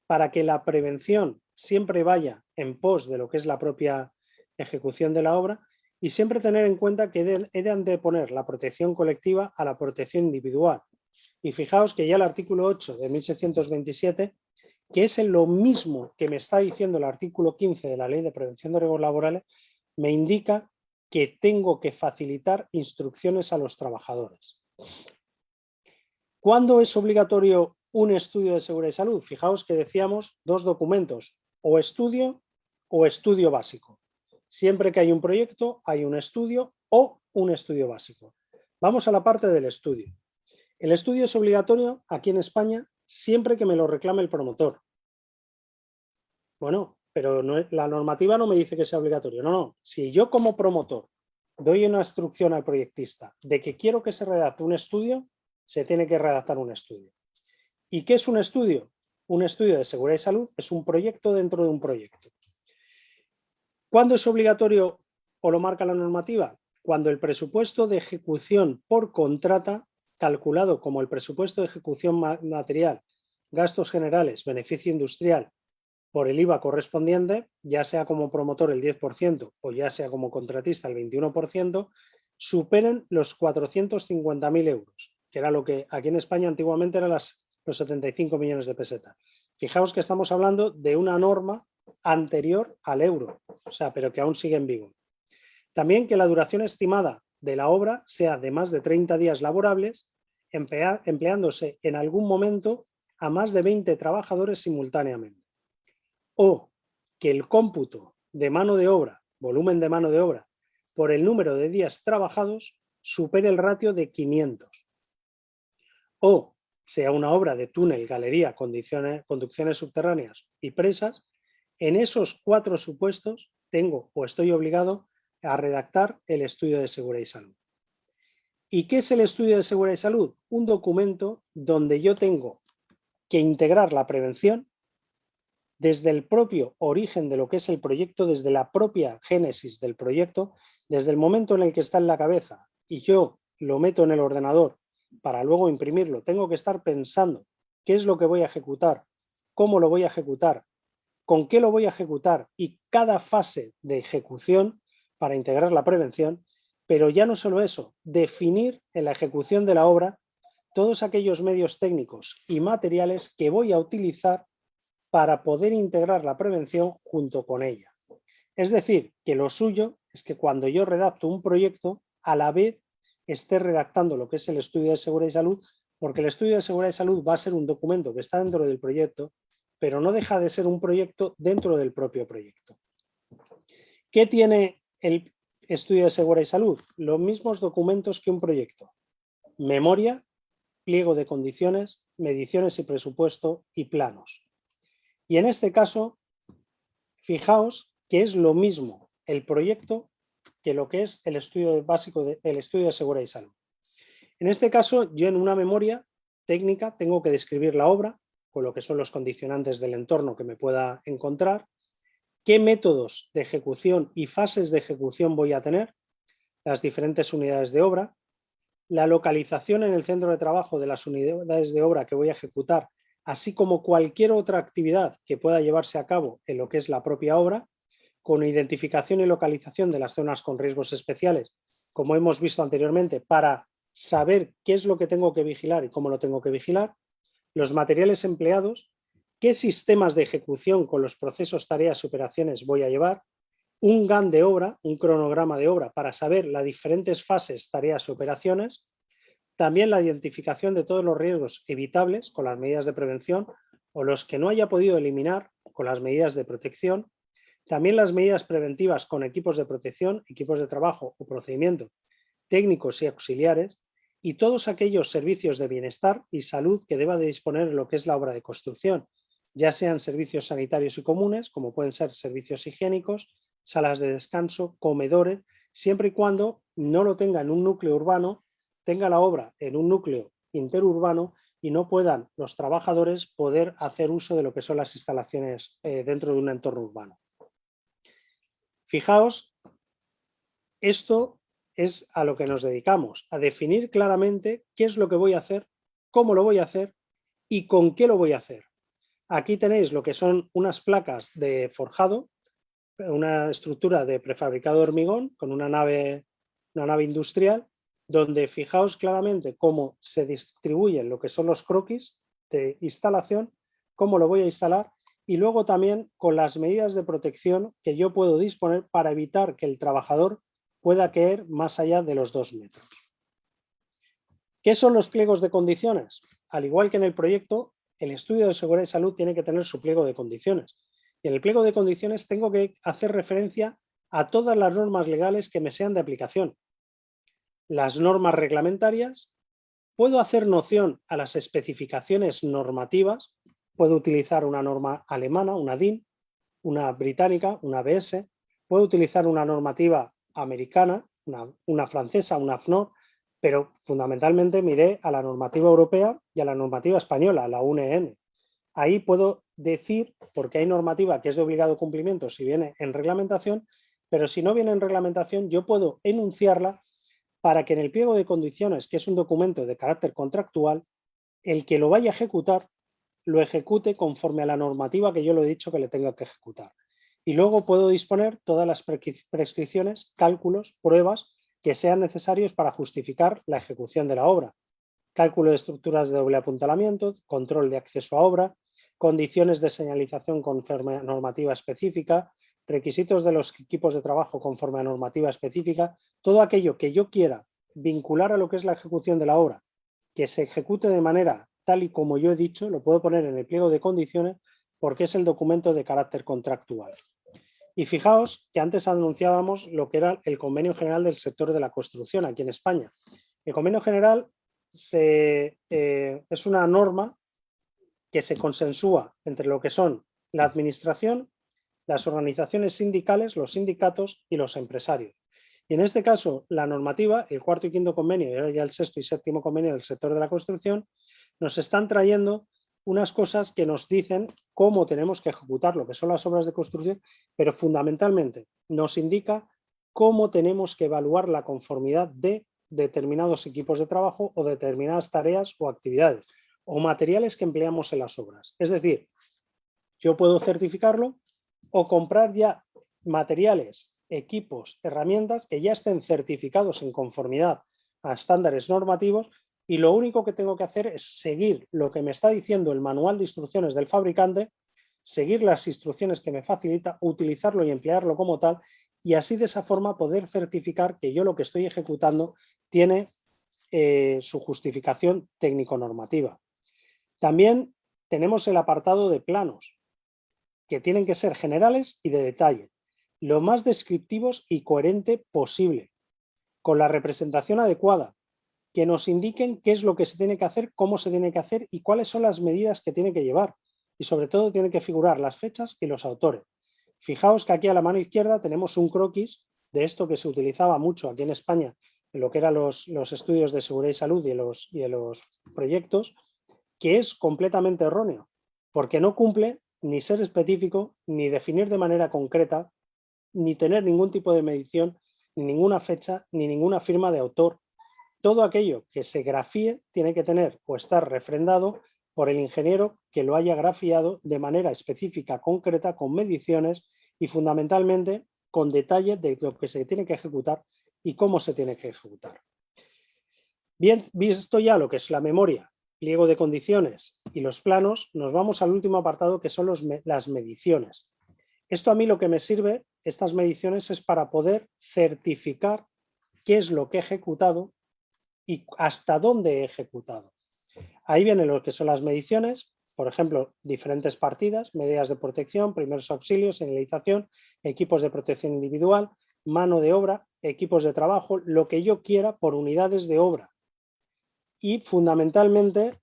Speaker 2: para que la prevención siempre vaya en pos de lo que es la propia ejecución de la obra y siempre tener en cuenta que he de anteponer la protección colectiva a la protección individual. Y fijaos que ya el artículo 8 de 1627, que es lo mismo que me está diciendo el artículo 15 de la Ley de Prevención de Riesgos Laborales, me indica que tengo que facilitar instrucciones a los trabajadores. ¿Cuándo es obligatorio un estudio de seguridad y salud? Fijaos que decíamos 2 documentos, o estudio básico. Siempre que hay un proyecto, hay un estudio o un estudio básico. Vamos a la parte del estudio. El estudio es obligatorio aquí en España siempre que me lo reclame el promotor. Bueno, pero la normativa no me dice que sea obligatorio. No. Si yo como promotor doy una instrucción al proyectista de que quiero que se redacte un estudio, se tiene que redactar un estudio. ¿Y qué es un estudio? Un estudio de seguridad y salud es un proyecto dentro de un proyecto. ¿Cuándo es obligatorio o lo marca la normativa? Cuando el presupuesto de ejecución por contrata, calculado como el presupuesto de ejecución material, gastos generales, beneficio industrial, por el IVA correspondiente, ya sea como promotor el 10% o ya sea como contratista el 21%, superen los 450.000 euros, que era lo que aquí en España antiguamente eran los 75 millones de pesetas. Fijaos que estamos hablando de una norma anterior al euro, o sea, pero que aún sigue en vigor. También que la duración estimada de la obra sea de más de 30 días laborables, empleándose en algún momento a más de 20 trabajadores simultáneamente. O que el cómputo de mano de obra, volumen de mano de obra, por el número de días trabajados supere el ratio de 500. O sea una obra de túnel, galería, conducciones subterráneas y presas. En esos 4 supuestos tengo o estoy obligado a redactar el estudio de seguridad y salud. ¿Y qué es el estudio de seguridad y salud? Un documento donde yo tengo que integrar la prevención desde el propio origen de lo que es el proyecto, desde la propia génesis del proyecto, desde el momento en el que está en la cabeza y yo lo meto en el ordenador para luego imprimirlo, tengo que estar pensando qué es lo que voy a ejecutar, cómo lo voy a ejecutar, con qué lo voy a ejecutar y cada fase de ejecución para integrar la prevención, pero ya no solo eso, definir en la ejecución de la obra todos aquellos medios técnicos y materiales que voy a utilizar para poder integrar la prevención junto con ella. Es decir, que lo suyo es que cuando yo redacto un proyecto, a la vez esté redactando lo que es el estudio de seguridad y salud, porque el estudio de seguridad y salud va a ser un documento que está dentro del proyecto, pero no deja de ser un proyecto dentro del propio proyecto. ¿Qué tiene el estudio de seguridad y salud? Los mismos documentos que un proyecto. Memoria, pliego de condiciones, mediciones y presupuesto y planos. Y en este caso, fijaos que es lo mismo el proyecto que lo que es el estudio básico del estudio de seguridad y salud. En este caso, yo en una memoria técnica tengo que describir la obra, con lo que son los condicionantes del entorno que me pueda encontrar, qué métodos de ejecución y fases de ejecución voy a tener, las diferentes unidades de obra, la localización en el centro de trabajo de las unidades de obra que voy a ejecutar, así como cualquier otra actividad que pueda llevarse a cabo en lo que es la propia obra, con identificación y localización de las zonas con riesgos especiales, como hemos visto anteriormente, para saber qué es lo que tengo que vigilar y cómo lo tengo que vigilar, los materiales empleados, qué sistemas de ejecución con los procesos, tareas y operaciones voy a llevar, un GAN de obra, un cronograma de obra para saber las diferentes fases, tareas y operaciones, también la identificación de todos los riesgos evitables con las medidas de prevención o los que no haya podido eliminar con las medidas de protección, también las medidas preventivas con equipos de protección, equipos de trabajo o procedimiento técnicos y auxiliares, y todos aquellos servicios de bienestar y salud que deba de disponer lo que es la obra de construcción, ya sean servicios sanitarios y comunes, como pueden ser servicios higiénicos, salas de descanso, comedores, siempre y cuando no lo tenga en un núcleo urbano, tenga la obra en un núcleo interurbano y no puedan los trabajadores poder hacer uso de lo que son las instalaciones dentro de un entorno urbano. Fijaos, esto es a lo que nos dedicamos, a definir claramente qué es lo que voy a hacer, cómo lo voy a hacer y con qué lo voy a hacer. Aquí tenéis lo que son unas placas de forjado, una estructura de prefabricado de hormigón con una nave industrial, donde fijaos claramente cómo se distribuyen lo que son los croquis de instalación, cómo lo voy a instalar y luego también con las medidas de protección que yo puedo disponer para evitar que el trabajador pueda caer más allá de los 2 metros. ¿Qué son los pliegos de condiciones? Al igual que en el proyecto, el estudio de seguridad y salud tiene que tener su pliego de condiciones. Y en el pliego de condiciones tengo que hacer referencia a todas las normas legales que me sean de aplicación. Las normas reglamentarias, puedo hacer noción a las especificaciones normativas, puedo utilizar una norma alemana, una DIN, una británica, una ABS, puedo utilizar una normativa americana, una francesa, una AFNOR, pero fundamentalmente miré a la normativa europea y a la normativa española, la UNEN. Ahí puedo decir, porque hay normativa que es de obligado cumplimiento si viene en reglamentación, pero si no viene en reglamentación, yo puedo enunciarla para que en el pliego de condiciones, que es un documento de carácter contractual, el que lo vaya a ejecutar, lo ejecute conforme a la normativa que yo le he dicho que le tenga que ejecutar. Y luego puedo disponer todas las prescripciones, cálculos, pruebas que sean necesarios para justificar la ejecución de la obra. Cálculo de estructuras de doble apuntalamiento, control de acceso a obra, condiciones de señalización conforme a normativa específica, requisitos de los equipos de trabajo conforme a normativa específica, todo aquello que yo quiera vincular a lo que es la ejecución de la obra, que se ejecute de manera tal y como yo he dicho, lo puedo poner en el pliego de condiciones porque es el documento de carácter contractual. Y fijaos que antes anunciábamos lo que era el Convenio General del Sector de la Construcción aquí en España. El Convenio General es una norma que se consensúa entre lo que son la administración, las organizaciones sindicales, los sindicatos y los empresarios. Y en este caso, la normativa, el cuarto y quinto convenio y ahora ya el sexto y séptimo convenio del sector de la construcción, nos están trayendo unas cosas que nos dicen cómo tenemos que ejecutar lo que son las obras de construcción, pero fundamentalmente nos indica cómo tenemos que evaluar la conformidad de determinados equipos de trabajo o determinadas tareas o actividades o materiales que empleamos en las obras. Es decir, yo puedo certificarlo o comprar ya materiales, equipos, herramientas que ya estén certificados en conformidad a estándares normativos y lo único que tengo que hacer es seguir lo que me está diciendo el manual de instrucciones del fabricante, seguir las instrucciones que me facilita, utilizarlo y emplearlo como tal y así de esa forma poder certificar que yo lo que estoy ejecutando tiene su justificación técnico-normativa. También tenemos el apartado de planos, que tienen que ser generales y de detalle, lo más descriptivos y coherente posible, con la representación adecuada, que nos indiquen qué es lo que se tiene que hacer, cómo se tiene que hacer y cuáles son las medidas que tiene que llevar. Y sobre todo tienen que figurar las fechas y los autores. Fijaos que aquí a la mano izquierda tenemos un croquis de esto que se utilizaba mucho aquí en España en lo que eran los estudios de seguridad y salud y en los proyectos, que es completamente erróneo, porque no cumple ni ser específico, ni definir de manera concreta, ni tener ningún tipo de medición, ni ninguna fecha, ni ninguna firma de autor. Todo aquello que se grafíe tiene que tener o estar refrendado por el ingeniero que lo haya grafiado de manera específica, concreta, con mediciones y fundamentalmente con detalle de lo que se tiene que ejecutar y cómo se tiene que ejecutar. Bien, visto ya lo que es la memoria, pliego de condiciones y los planos, nos vamos al último apartado que son las mediciones. Esto a mí lo que me sirve, estas mediciones, es para poder certificar qué es lo que he ejecutado y hasta dónde he ejecutado. Ahí vienen lo que son las mediciones, por ejemplo, diferentes partidas, medidas de protección, primeros auxilios, señalización, equipos de protección individual, mano de obra, equipos de trabajo, lo que yo quiera por unidades de obra. Y fundamentalmente,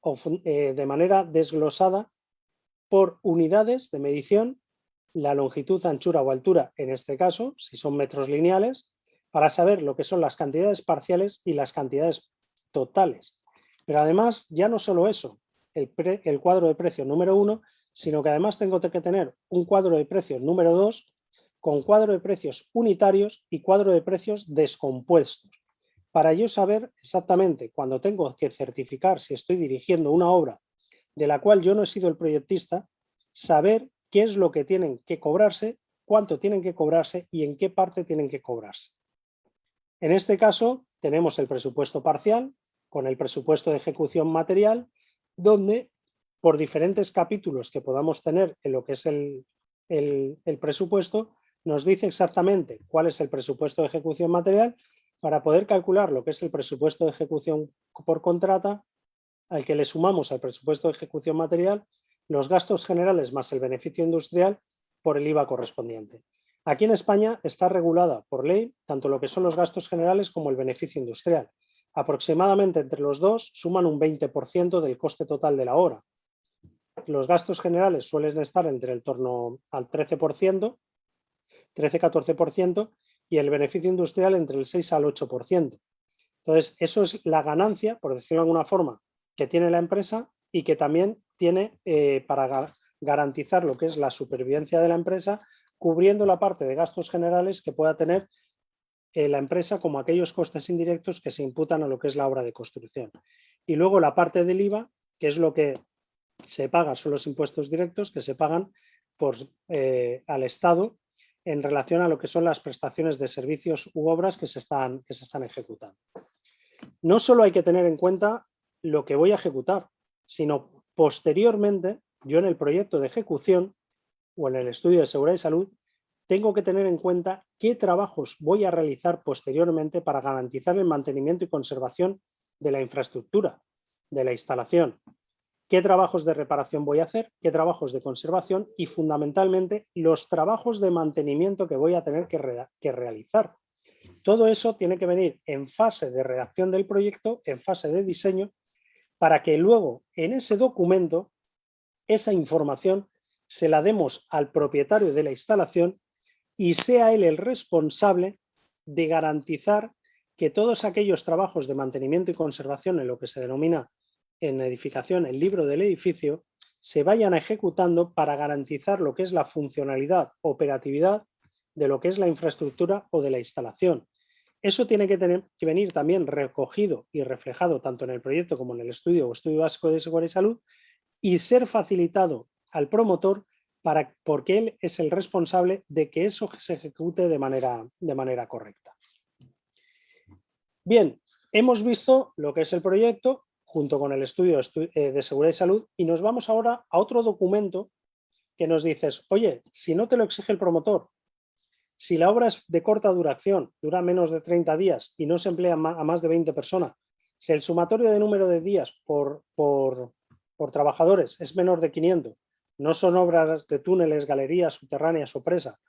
Speaker 2: de manera desglosada, por unidades de medición, la longitud, anchura o altura, en este caso, si son metros lineales, para saber lo que son las cantidades parciales y las cantidades totales. Pero además, ya no solo eso, el cuadro de precios número 1, sino que además tengo que tener un cuadro de precios número 2 con cuadro de precios unitarios y cuadro de precios descompuestos, para yo saber exactamente cuando tengo que certificar si estoy dirigiendo una obra de la cual yo no he sido el proyectista, saber qué es lo que tienen que cobrarse, cuánto tienen que cobrarse y en qué parte tienen que cobrarse. En este caso tenemos el presupuesto parcial con el presupuesto de ejecución material, donde por diferentes capítulos que podamos tener en lo que es el presupuesto, nos dice exactamente cuál es el presupuesto de ejecución material para poder calcular lo que es el presupuesto de ejecución por contrata, al que le sumamos al presupuesto de ejecución material los gastos generales más el beneficio industrial por el IVA correspondiente. Aquí en España está regulada por ley tanto lo que son los gastos generales como el beneficio industrial. Aproximadamente entre los dos suman un 20% del coste total de la obra. Los gastos generales suelen estar entre el torno al 13%, 13-14%, y el beneficio industrial entre el 6 al 8%. Entonces, eso es la ganancia, por decirlo de alguna forma, que tiene la empresa y que también tiene para garantizar lo que es la supervivencia de la empresa, cubriendo la parte de gastos generales que pueda tener la empresa, como aquellos costes indirectos que se imputan a lo que es la obra de construcción. Y luego la parte del IVA, que es lo que se paga, son los impuestos directos que se pagan al Estado en relación a lo que son las prestaciones de servicios u obras que se están ejecutando. No solo hay que tener en cuenta lo que voy a ejecutar, sino posteriormente, yo en el proyecto de ejecución o en el estudio de seguridad y salud, tengo que tener en cuenta qué trabajos voy a realizar posteriormente para garantizar el mantenimiento y conservación de la infraestructura, de la instalación. ¿Qué trabajos de reparación voy a hacer? ¿Qué trabajos de conservación? Y fundamentalmente los trabajos de mantenimiento que voy a tener que realizar. Todo eso tiene que venir en fase de redacción del proyecto, en fase de diseño, para que luego en ese documento esa información se la demos al propietario de la instalación y sea él el responsable de garantizar que todos aquellos trabajos de mantenimiento y conservación en lo que se denomina en edificación el libro del edificio se vayan ejecutando para garantizar lo que es la funcionalidad, operatividad de lo que es la infraestructura o de la instalación. Eso tiene que venir también recogido y reflejado tanto en el proyecto como en el estudio o estudio básico de seguridad y salud y ser facilitado al promotor porque él es el responsable de que eso se ejecute de manera correcta. Bien, hemos visto lo que es el proyecto junto con el estudio de seguridad y salud y nos vamos ahora a otro documento que nos dices, oye, si no te lo exige el promotor, si la obra es de corta duración, dura menos de 30 días y no se emplea a más de 20 personas, si el sumatorio de número de días por trabajadores es menor de 500, no son obras de túneles, galerías subterráneas o presa,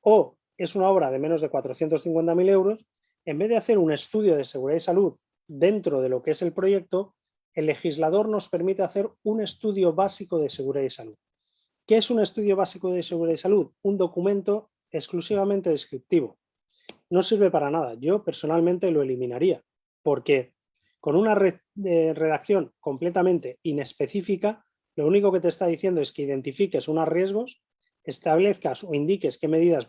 Speaker 2: o es una obra de menos de 450.000 euros, en vez de hacer un estudio de seguridad y salud dentro de lo que es el proyecto, el legislador nos permite hacer un estudio básico de seguridad y salud. ¿Qué es un estudio básico de seguridad y salud? Un documento exclusivamente descriptivo. No sirve para nada. Yo personalmente lo eliminaría, porque con una redacción completamente inespecífica, lo único que te está diciendo es que identifiques unos riesgos, establezcas o indiques qué medidas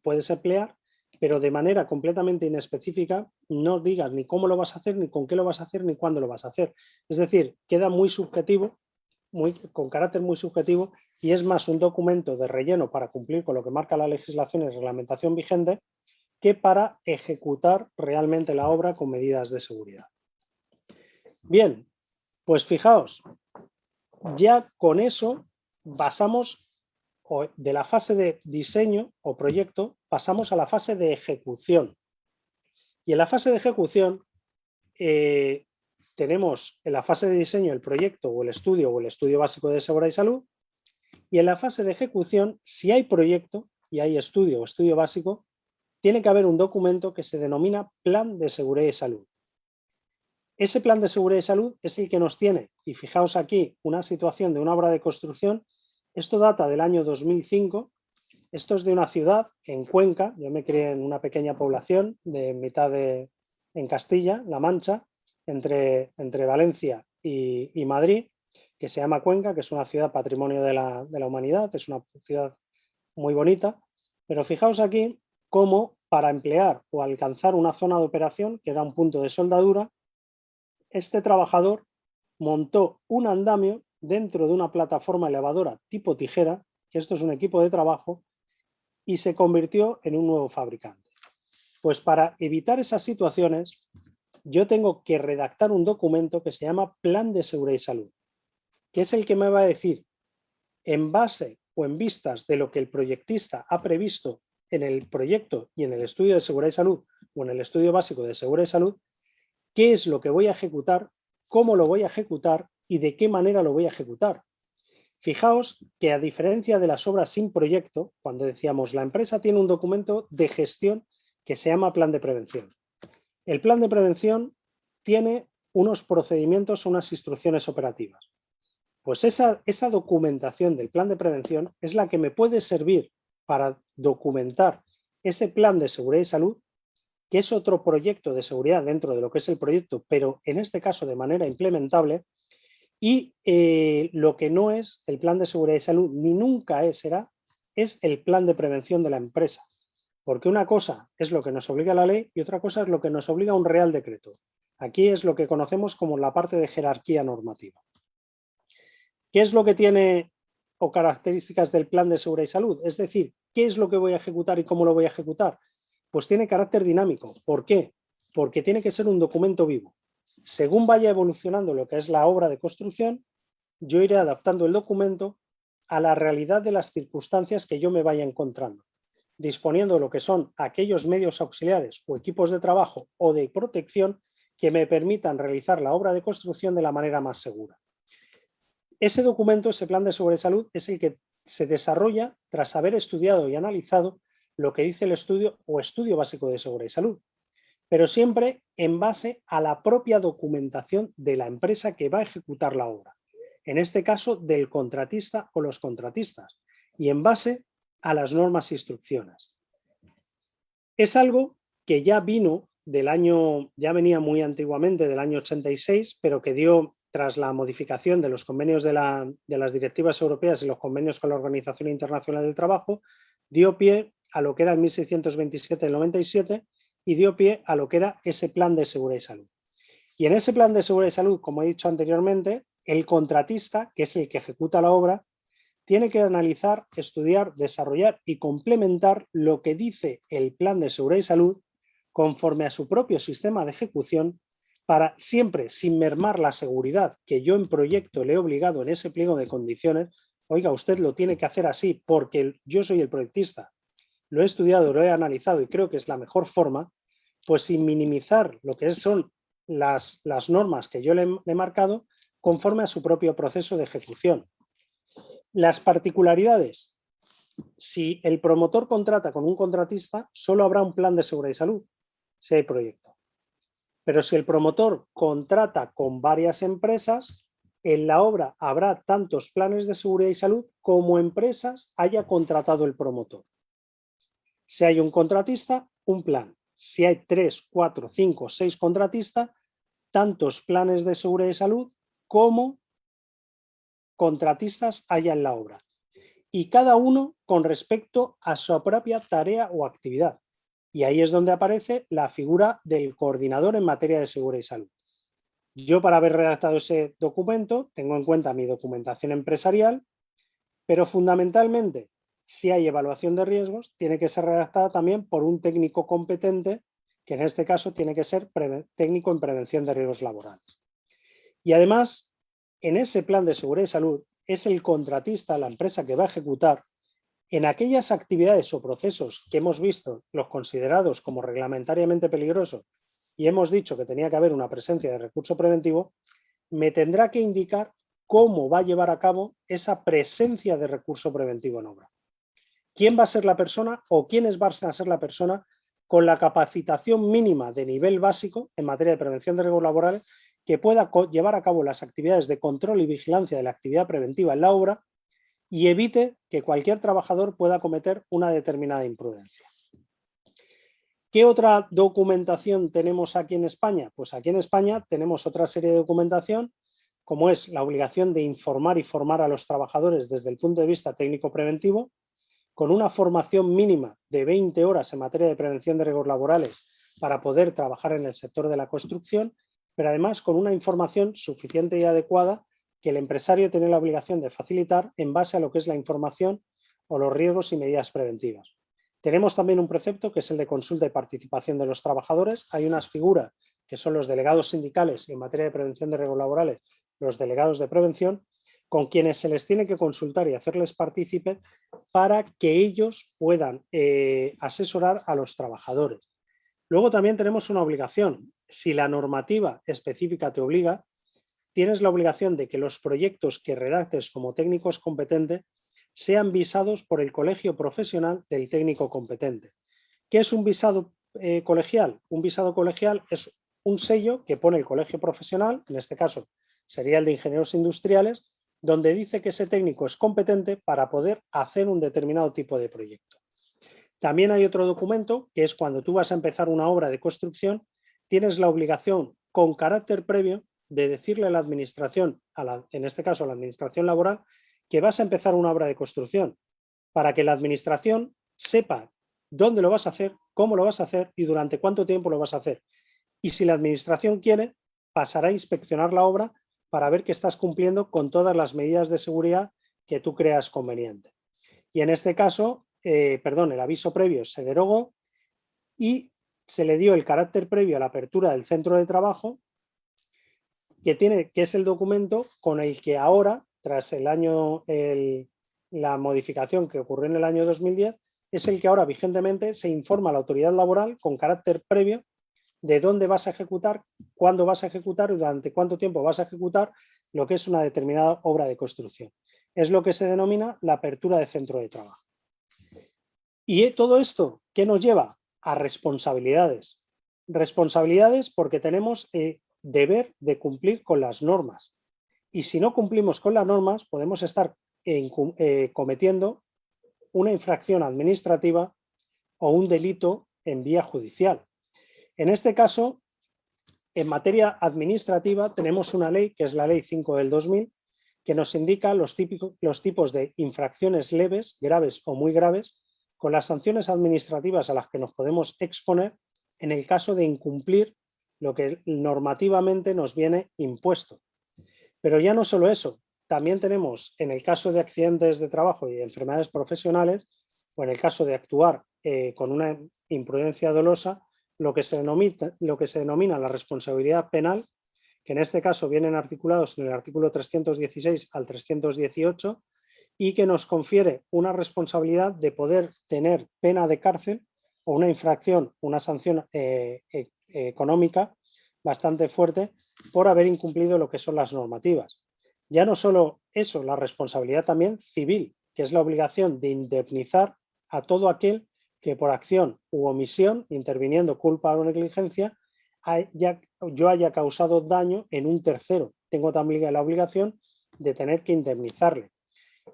Speaker 2: puedes emplear, pero de manera completamente inespecífica no digas ni cómo lo vas a hacer, ni con qué lo vas a hacer, ni cuándo lo vas a hacer. Es decir, queda muy subjetivo, con carácter muy subjetivo, y es más un documento de relleno para cumplir con lo que marca la legislación y reglamentación vigente que para ejecutar realmente la obra con medidas de seguridad. Bien, pues fijaos, ya con eso pasamos de la fase de diseño o proyecto, pasamos a la fase de ejecución. Y en la fase de ejecución tenemos en la fase de diseño el proyecto o el estudio básico de seguridad y salud, y en la fase de ejecución, si hay proyecto y hay estudio o estudio básico, tiene que haber un documento que se denomina Plan de Seguridad y Salud. Ese plan de seguridad y salud es el que nos tiene, y fijaos aquí, una situación de una obra de construcción. Esto data del año 2005, Esto es de una ciudad en Cuenca. Yo me crié en una pequeña población de en Castilla-La Mancha, entre Valencia y Madrid, que se llama Cuenca, que es una ciudad patrimonio de la humanidad, es una ciudad muy bonita. Pero fijaos aquí cómo para emplear o alcanzar una zona de operación, que era un punto de soldadura, este trabajador montó un andamio dentro de una plataforma elevadora tipo tijera, que esto es un equipo de trabajo, y se convirtió en un nuevo fabricante. Pues para evitar esas situaciones, yo tengo que redactar un documento que se llama Plan de Seguridad y Salud, que es el que me va a decir, en base o en vistas de lo que el proyectista ha previsto en el proyecto y en el estudio de seguridad y salud o en el estudio básico de seguridad y salud, qué es lo que voy a ejecutar, cómo lo voy a ejecutar y de qué manera lo voy a ejecutar. Fijaos que a diferencia de las obras sin proyecto, cuando decíamos la empresa tiene un documento de gestión que se llama plan de prevención. El plan de prevención tiene unos procedimientos, unas instrucciones operativas. Pues esa documentación del plan de prevención es la que me puede servir para documentar ese plan de seguridad y salud, que es otro proyecto de seguridad dentro de lo que es el proyecto, pero en este caso de manera implementable. Y lo que no es el plan de seguridad y salud, ni nunca será, es el plan de prevención de la empresa. Porque una cosa es lo que nos obliga la ley y otra cosa es lo que nos obliga un Real Decreto. Aquí es lo que conocemos como la parte de jerarquía normativa. ¿Qué es lo que tiene o características del plan de seguridad y salud? Es decir, ¿qué es lo que voy a ejecutar y cómo lo voy a ejecutar? Pues tiene carácter dinámico. ¿Por qué? Porque tiene que ser un documento vivo. Según vaya evolucionando lo que es la obra de construcción, yo iré adaptando el documento a la realidad de las circunstancias que yo me vaya encontrando, disponiendo lo que son aquellos medios auxiliares o equipos de trabajo o de protección que me permitan realizar la obra de construcción de la manera más segura. Ese documento, ese plan de seguridad y salud, es el que se desarrolla tras haber estudiado y analizado lo que dice el estudio o estudio básico de seguridad y salud, pero siempre en base a la propia documentación de la empresa que va a ejecutar la obra, en este caso del contratista o los contratistas, y en base a las normas e instrucciones. Es algo que ya vino ya venía muy antiguamente, del año 86, pero que dio, tras la modificación de los convenios de las directivas europeas y los convenios con la Organización Internacional del Trabajo, dio pie a lo que era el 1627 del 97, y dio pie a lo que era ese plan de seguridad y salud. Y en ese plan de seguridad y salud, como he dicho anteriormente, el contratista, que es el que ejecuta la obra, tiene que analizar, estudiar, desarrollar y complementar lo que dice el plan de seguridad y salud conforme a su propio sistema de ejecución, para siempre, sin mermar la seguridad que yo en proyecto le he obligado en ese pliego de condiciones. Oiga, usted lo tiene que hacer así porque yo soy el proyectista, lo he estudiado, lo he analizado y creo que es la mejor forma, pues sin minimizar lo que son las normas que yo le he marcado conforme a su propio proceso de ejecución. Las particularidades: si el promotor contrata con un contratista, solo habrá un plan de seguridad y salud, si hay proyecto. Pero si el promotor contrata con varias empresas, en la obra habrá tantos planes de seguridad y salud como empresas haya contratado el promotor. Si hay un contratista, un plan. Si hay 3, 4, 5, 6 contratistas, tantos planes de seguridad y salud como contratistas haya en la obra. Y cada uno con respecto a su propia tarea o actividad. Y ahí es donde aparece la figura del coordinador en materia de seguridad y salud. Yo, para haber redactado ese documento, tengo en cuenta mi documentación empresarial, pero fundamentalmente, si hay evaluación de riesgos, tiene que ser redactada también por un técnico competente, que en este caso tiene que ser técnico en prevención de riesgos laborales. Y además, en ese plan de seguridad y salud, es el contratista, la empresa que va a ejecutar, en aquellas actividades o procesos que hemos visto los considerados como reglamentariamente peligrosos y hemos dicho que tenía que haber una presencia de recurso preventivo, me tendrá que indicar cómo va a llevar a cabo esa presencia de recurso preventivo en obra. ¿Quién va a ser la persona o quiénes van a ser la persona con la capacitación mínima de nivel básico en materia de prevención de riesgos laborales que pueda llevar a cabo las actividades de control y vigilancia de la actividad preventiva en la obra y evite que cualquier trabajador pueda cometer una determinada imprudencia. ¿Qué otra documentación tenemos aquí en España? Pues aquí en España tenemos otra serie de documentación, como es la obligación de informar y formar a los trabajadores desde el punto de vista técnico-preventivo, con una formación mínima de 20 horas en materia de prevención de riesgos laborales para poder trabajar en el sector de la construcción, pero además con una información suficiente y adecuada que el empresario tiene la obligación de facilitar en base a lo que es la información o los riesgos y medidas preventivas. Tenemos también un precepto que es el de consulta y participación de los trabajadores. Hay unas figuras que son los delegados sindicales y en materia de prevención de riesgos laborales, los delegados de prevención, con quienes se les tiene que consultar y hacerles partícipes para que ellos puedan asesorar a los trabajadores. Luego también tenemos una obligación. Si la normativa específica te obliga, tienes la obligación de que los proyectos que redactes como técnicos competentes sean visados por el colegio profesional del técnico competente. ¿Qué es un visado colegial? Un visado colegial es un sello que pone el colegio profesional, en este caso sería el de ingenieros industriales, donde dice que ese técnico es competente para poder hacer un determinado tipo de proyecto. También hay otro documento que es cuando tú vas a empezar una obra de construcción, tienes la obligación con carácter previo de decirle a la administración, en este caso a la administración laboral, que vas a empezar una obra de construcción, para que la administración sepa dónde lo vas a hacer, cómo lo vas a hacer y durante cuánto tiempo lo vas a hacer. Y si la administración quiere, pasará a inspeccionar la obra para ver que estás cumpliendo con todas las medidas de seguridad que tú creas conveniente. Y en este caso, el aviso previo se derogó y se le dio el carácter previo a la apertura del centro de trabajo, que es el documento con el que ahora, tras la modificación que ocurrió en el año 2010, es el que ahora vigentemente se informa a la autoridad laboral con carácter previo de dónde vas a ejecutar, cuándo vas a ejecutar y durante cuánto tiempo vas a ejecutar lo que es una determinada obra de construcción. Es lo que se denomina la apertura de centro de trabajo. Y todo esto, ¿qué nos lleva? A responsabilidades. Responsabilidades porque tenemos el deber de cumplir con las normas. Y si no cumplimos con las normas, podemos estar cometiendo una infracción administrativa o un delito en vía judicial. En este caso, en materia administrativa, tenemos una ley, que es la Ley 5 del 2000, que nos indica los tipos de infracciones leves, graves o muy graves, con las sanciones administrativas a las que nos podemos exponer en el caso de incumplir lo que normativamente nos viene impuesto. Pero ya no solo eso, también tenemos en el caso de accidentes de trabajo y enfermedades profesionales, o en el caso de actuar con una imprudencia dolosa, lo que se denomina la responsabilidad penal, que en este caso vienen articulados en el artículo 316 al 318 y que nos confiere una responsabilidad de poder tener pena de cárcel o una infracción, una sanción económica bastante fuerte por haber incumplido lo que son las normativas. Ya no solo eso, la responsabilidad también civil, que es la obligación de indemnizar a todo aquel que por acción u omisión, interviniendo culpa o negligencia, yo haya causado daño en un tercero. Tengo también la obligación de tener que indemnizarle.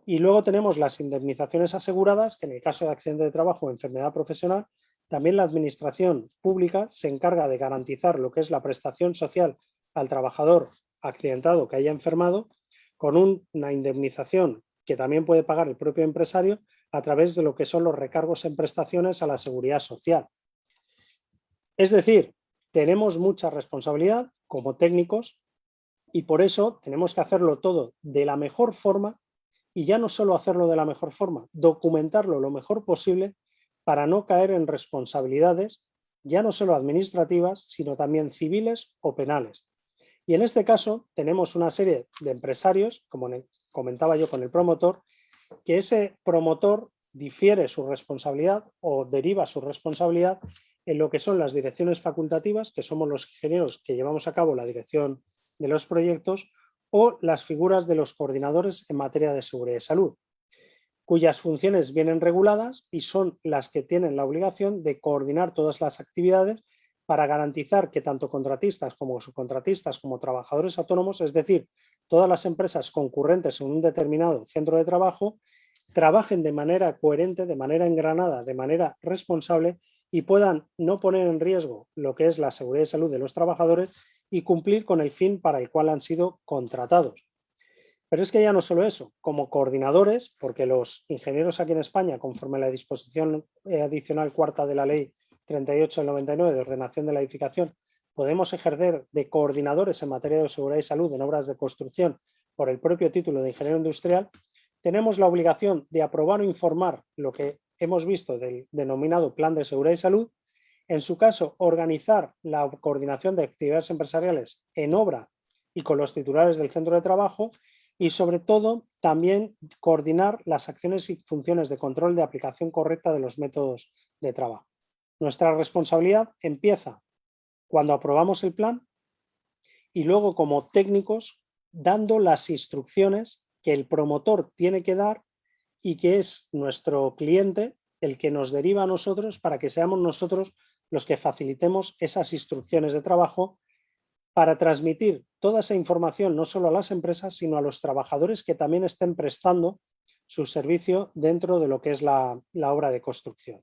Speaker 2: Y luego tenemos las indemnizaciones aseguradas, que en el caso de accidente de trabajo o enfermedad profesional, también la administración pública se encarga de garantizar lo que es la prestación social al trabajador accidentado que haya enfermado, con una indemnización que también puede pagar el propio empresario a través de lo que son los recargos en prestaciones a la seguridad social. Es decir, tenemos mucha responsabilidad como técnicos y por eso tenemos que hacerlo todo de la mejor forma y ya no solo hacerlo de la mejor forma, documentarlo lo mejor posible para no caer en responsabilidades ya no solo administrativas, sino también civiles o penales. Y en este caso tenemos una serie de empresarios, como comentaba yo con el promotor, que ese promotor difiere su responsabilidad o deriva su responsabilidad en lo que son las direcciones facultativas, que somos los ingenieros que llevamos a cabo la dirección de los proyectos, o las figuras de los coordinadores en materia de seguridad y salud, cuyas funciones vienen reguladas y son las que tienen la obligación de coordinar todas las actividades para garantizar que tanto contratistas como subcontratistas como trabajadores autónomos, es decir, todas las empresas concurrentes en un determinado centro de trabajo trabajen de manera coherente, de manera engranada, de manera responsable y puedan no poner en riesgo lo que es la seguridad y salud de los trabajadores y cumplir con el fin para el cual han sido contratados. Pero es que ya no solo eso, como coordinadores, porque los ingenieros aquí en España, conforme a la disposición adicional cuarta de la Ley 38 del 99 de ordenación de la edificación, podemos ejercer de coordinadores en materia de seguridad y salud en obras de construcción por el propio título de ingeniero industrial, tenemos la obligación de aprobar o informar lo que hemos visto del denominado Plan de Seguridad y Salud, en su caso, organizar la coordinación de actividades empresariales en obra y con los titulares del centro de trabajo y, sobre todo, también coordinar las acciones y funciones de control de aplicación correcta de los métodos de trabajo. Nuestra responsabilidad empieza cuando aprobamos el plan y luego como técnicos dando las instrucciones que el promotor tiene que dar y que es nuestro cliente el que nos deriva a nosotros para que seamos nosotros los que facilitemos esas instrucciones de trabajo para transmitir toda esa información no solo a las empresas, sino a los trabajadores que también estén prestando su servicio dentro de lo que es la obra de construcción.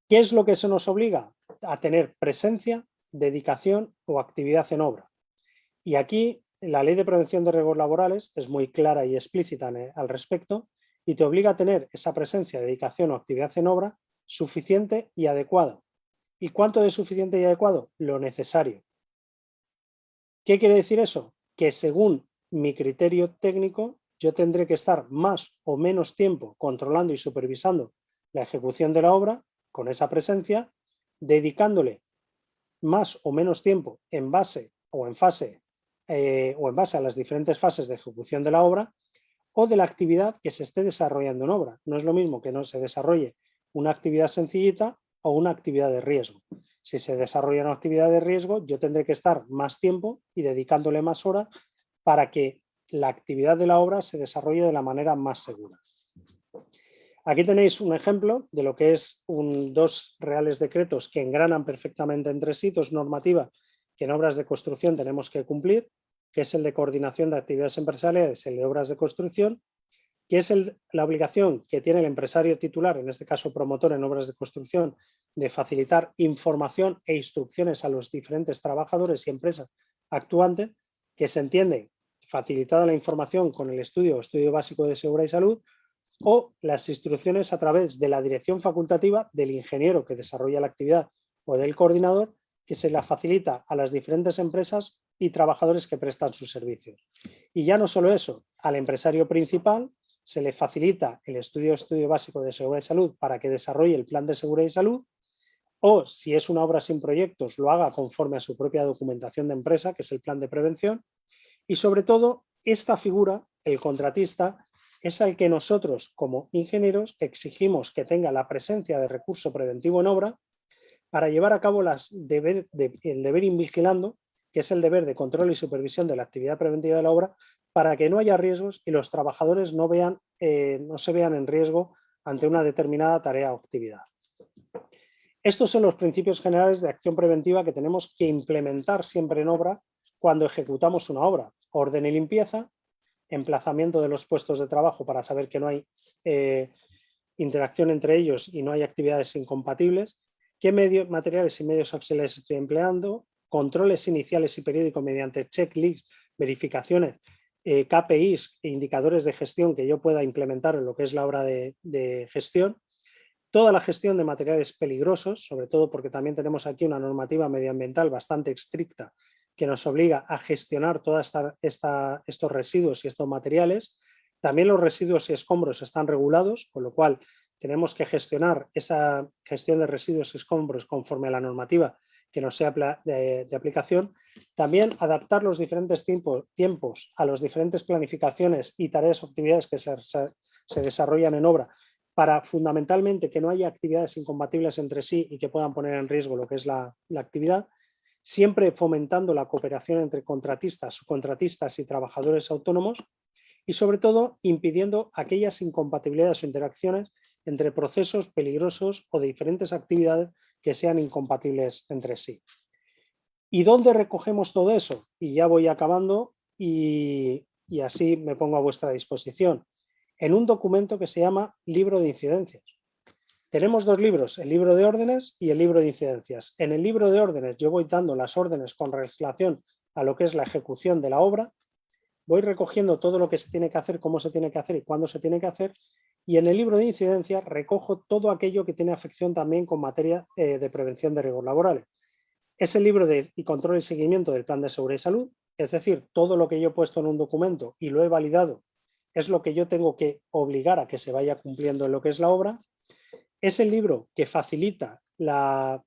Speaker 2: ¿Qué es lo que se nos obliga? A tener presencia, dedicación o actividad en obra. Y aquí la Ley de Prevención de Riesgos Laborales es muy clara y explícita al respecto y te obliga a tener esa presencia, dedicación o actividad en obra suficiente y adecuada. ¿Y cuánto de suficiente y adecuado? Lo necesario. ¿Qué quiere decir eso? Que según mi criterio técnico, yo tendré que estar más o menos tiempo controlando y supervisando la ejecución de la obra con esa presencia, dedicándole más o menos tiempo en base a las diferentes fases de ejecución de la obra o de la actividad que se esté desarrollando en obra. No es lo mismo que no se desarrolle una actividad sencillita o una actividad de riesgo. Si se desarrolla una actividad de riesgo, yo tendré que estar más tiempo y dedicándole más horas para que la actividad de la obra se desarrolle de la manera más segura. Aquí tenéis un ejemplo de lo que es dos reales decretos que engranan perfectamente entre sí, dos normativas que en obras de construcción tenemos que cumplir, que es el de coordinación de actividades empresariales y el de obras de construcción, que es la obligación que tiene el empresario titular, en este caso promotor en obras de construcción, de facilitar información e instrucciones a los diferentes trabajadores y empresas actuantes, que se entiende facilitada la información con el estudio básico de seguridad y salud, o las instrucciones a través de la dirección facultativa del ingeniero que desarrolla la actividad o del coordinador, que se la facilita a las diferentes empresas y trabajadores que prestan sus servicios. Y ya no solo eso, al empresario principal se le facilita el estudio básico de seguridad y salud para que desarrolle el plan de seguridad y salud, o si es una obra sin proyectos, lo haga conforme a su propia documentación de empresa, que es el plan de prevención. Y sobre todo, esta figura, el contratista, es al que nosotros como ingenieros exigimos que tenga la presencia de recurso preventivo en obra para llevar a cabo el deber in vigilando, que es el deber de control y supervisión de la actividad preventiva de la obra, para que no haya riesgos y los trabajadores no se vean en riesgo ante una determinada tarea o actividad. Estos son los principios generales de acción preventiva que tenemos que implementar siempre en obra cuando ejecutamos una obra. Orden y limpieza, emplazamiento de los puestos de trabajo para saber que no hay interacción entre ellos y no hay actividades incompatibles, qué materiales y medios auxiliares estoy empleando, controles iniciales y periódicos mediante checklists, verificaciones, KPIs e indicadores de gestión que yo pueda implementar en lo que es la obra de gestión, toda la gestión de materiales peligrosos, sobre todo porque también tenemos aquí una normativa medioambiental bastante estricta que nos obliga a gestionar todos estos residuos y estos materiales. También los residuos y escombros están regulados, con lo cual tenemos que gestionar esa gestión de residuos y escombros conforme a la normativa que nos sea de aplicación. También adaptar los diferentes tiempos a las diferentes planificaciones y tareas o actividades que se desarrollan en obra para fundamentalmente que no haya actividades incompatibles entre sí y que puedan poner en riesgo lo que es la actividad. Siempre fomentando la cooperación entre contratistas, subcontratistas y trabajadores autónomos y sobre todo impidiendo aquellas incompatibilidades o interacciones entre procesos peligrosos o de diferentes actividades que sean incompatibles entre sí. ¿Y dónde recogemos todo eso? Y ya voy acabando. y así me pongo a vuestra disposición, en un documento que se llama Libro de Incidencias. Tenemos dos libros, el libro de órdenes y el libro de incidencias. En el libro de órdenes yo voy dando las órdenes con relación a lo que es la ejecución de la obra, voy recogiendo todo lo que se tiene que hacer, cómo se tiene que hacer y cuándo se tiene que hacer, y en el libro de incidencias recojo todo aquello que tiene afección también con materia de prevención de riesgos laborales. Es el libro de control y seguimiento del Plan de Seguridad y Salud, es decir, todo lo que yo he puesto en un documento y lo he validado es lo que yo tengo que obligar a que se vaya cumpliendo en lo que es la obra. Es el libro que facilita la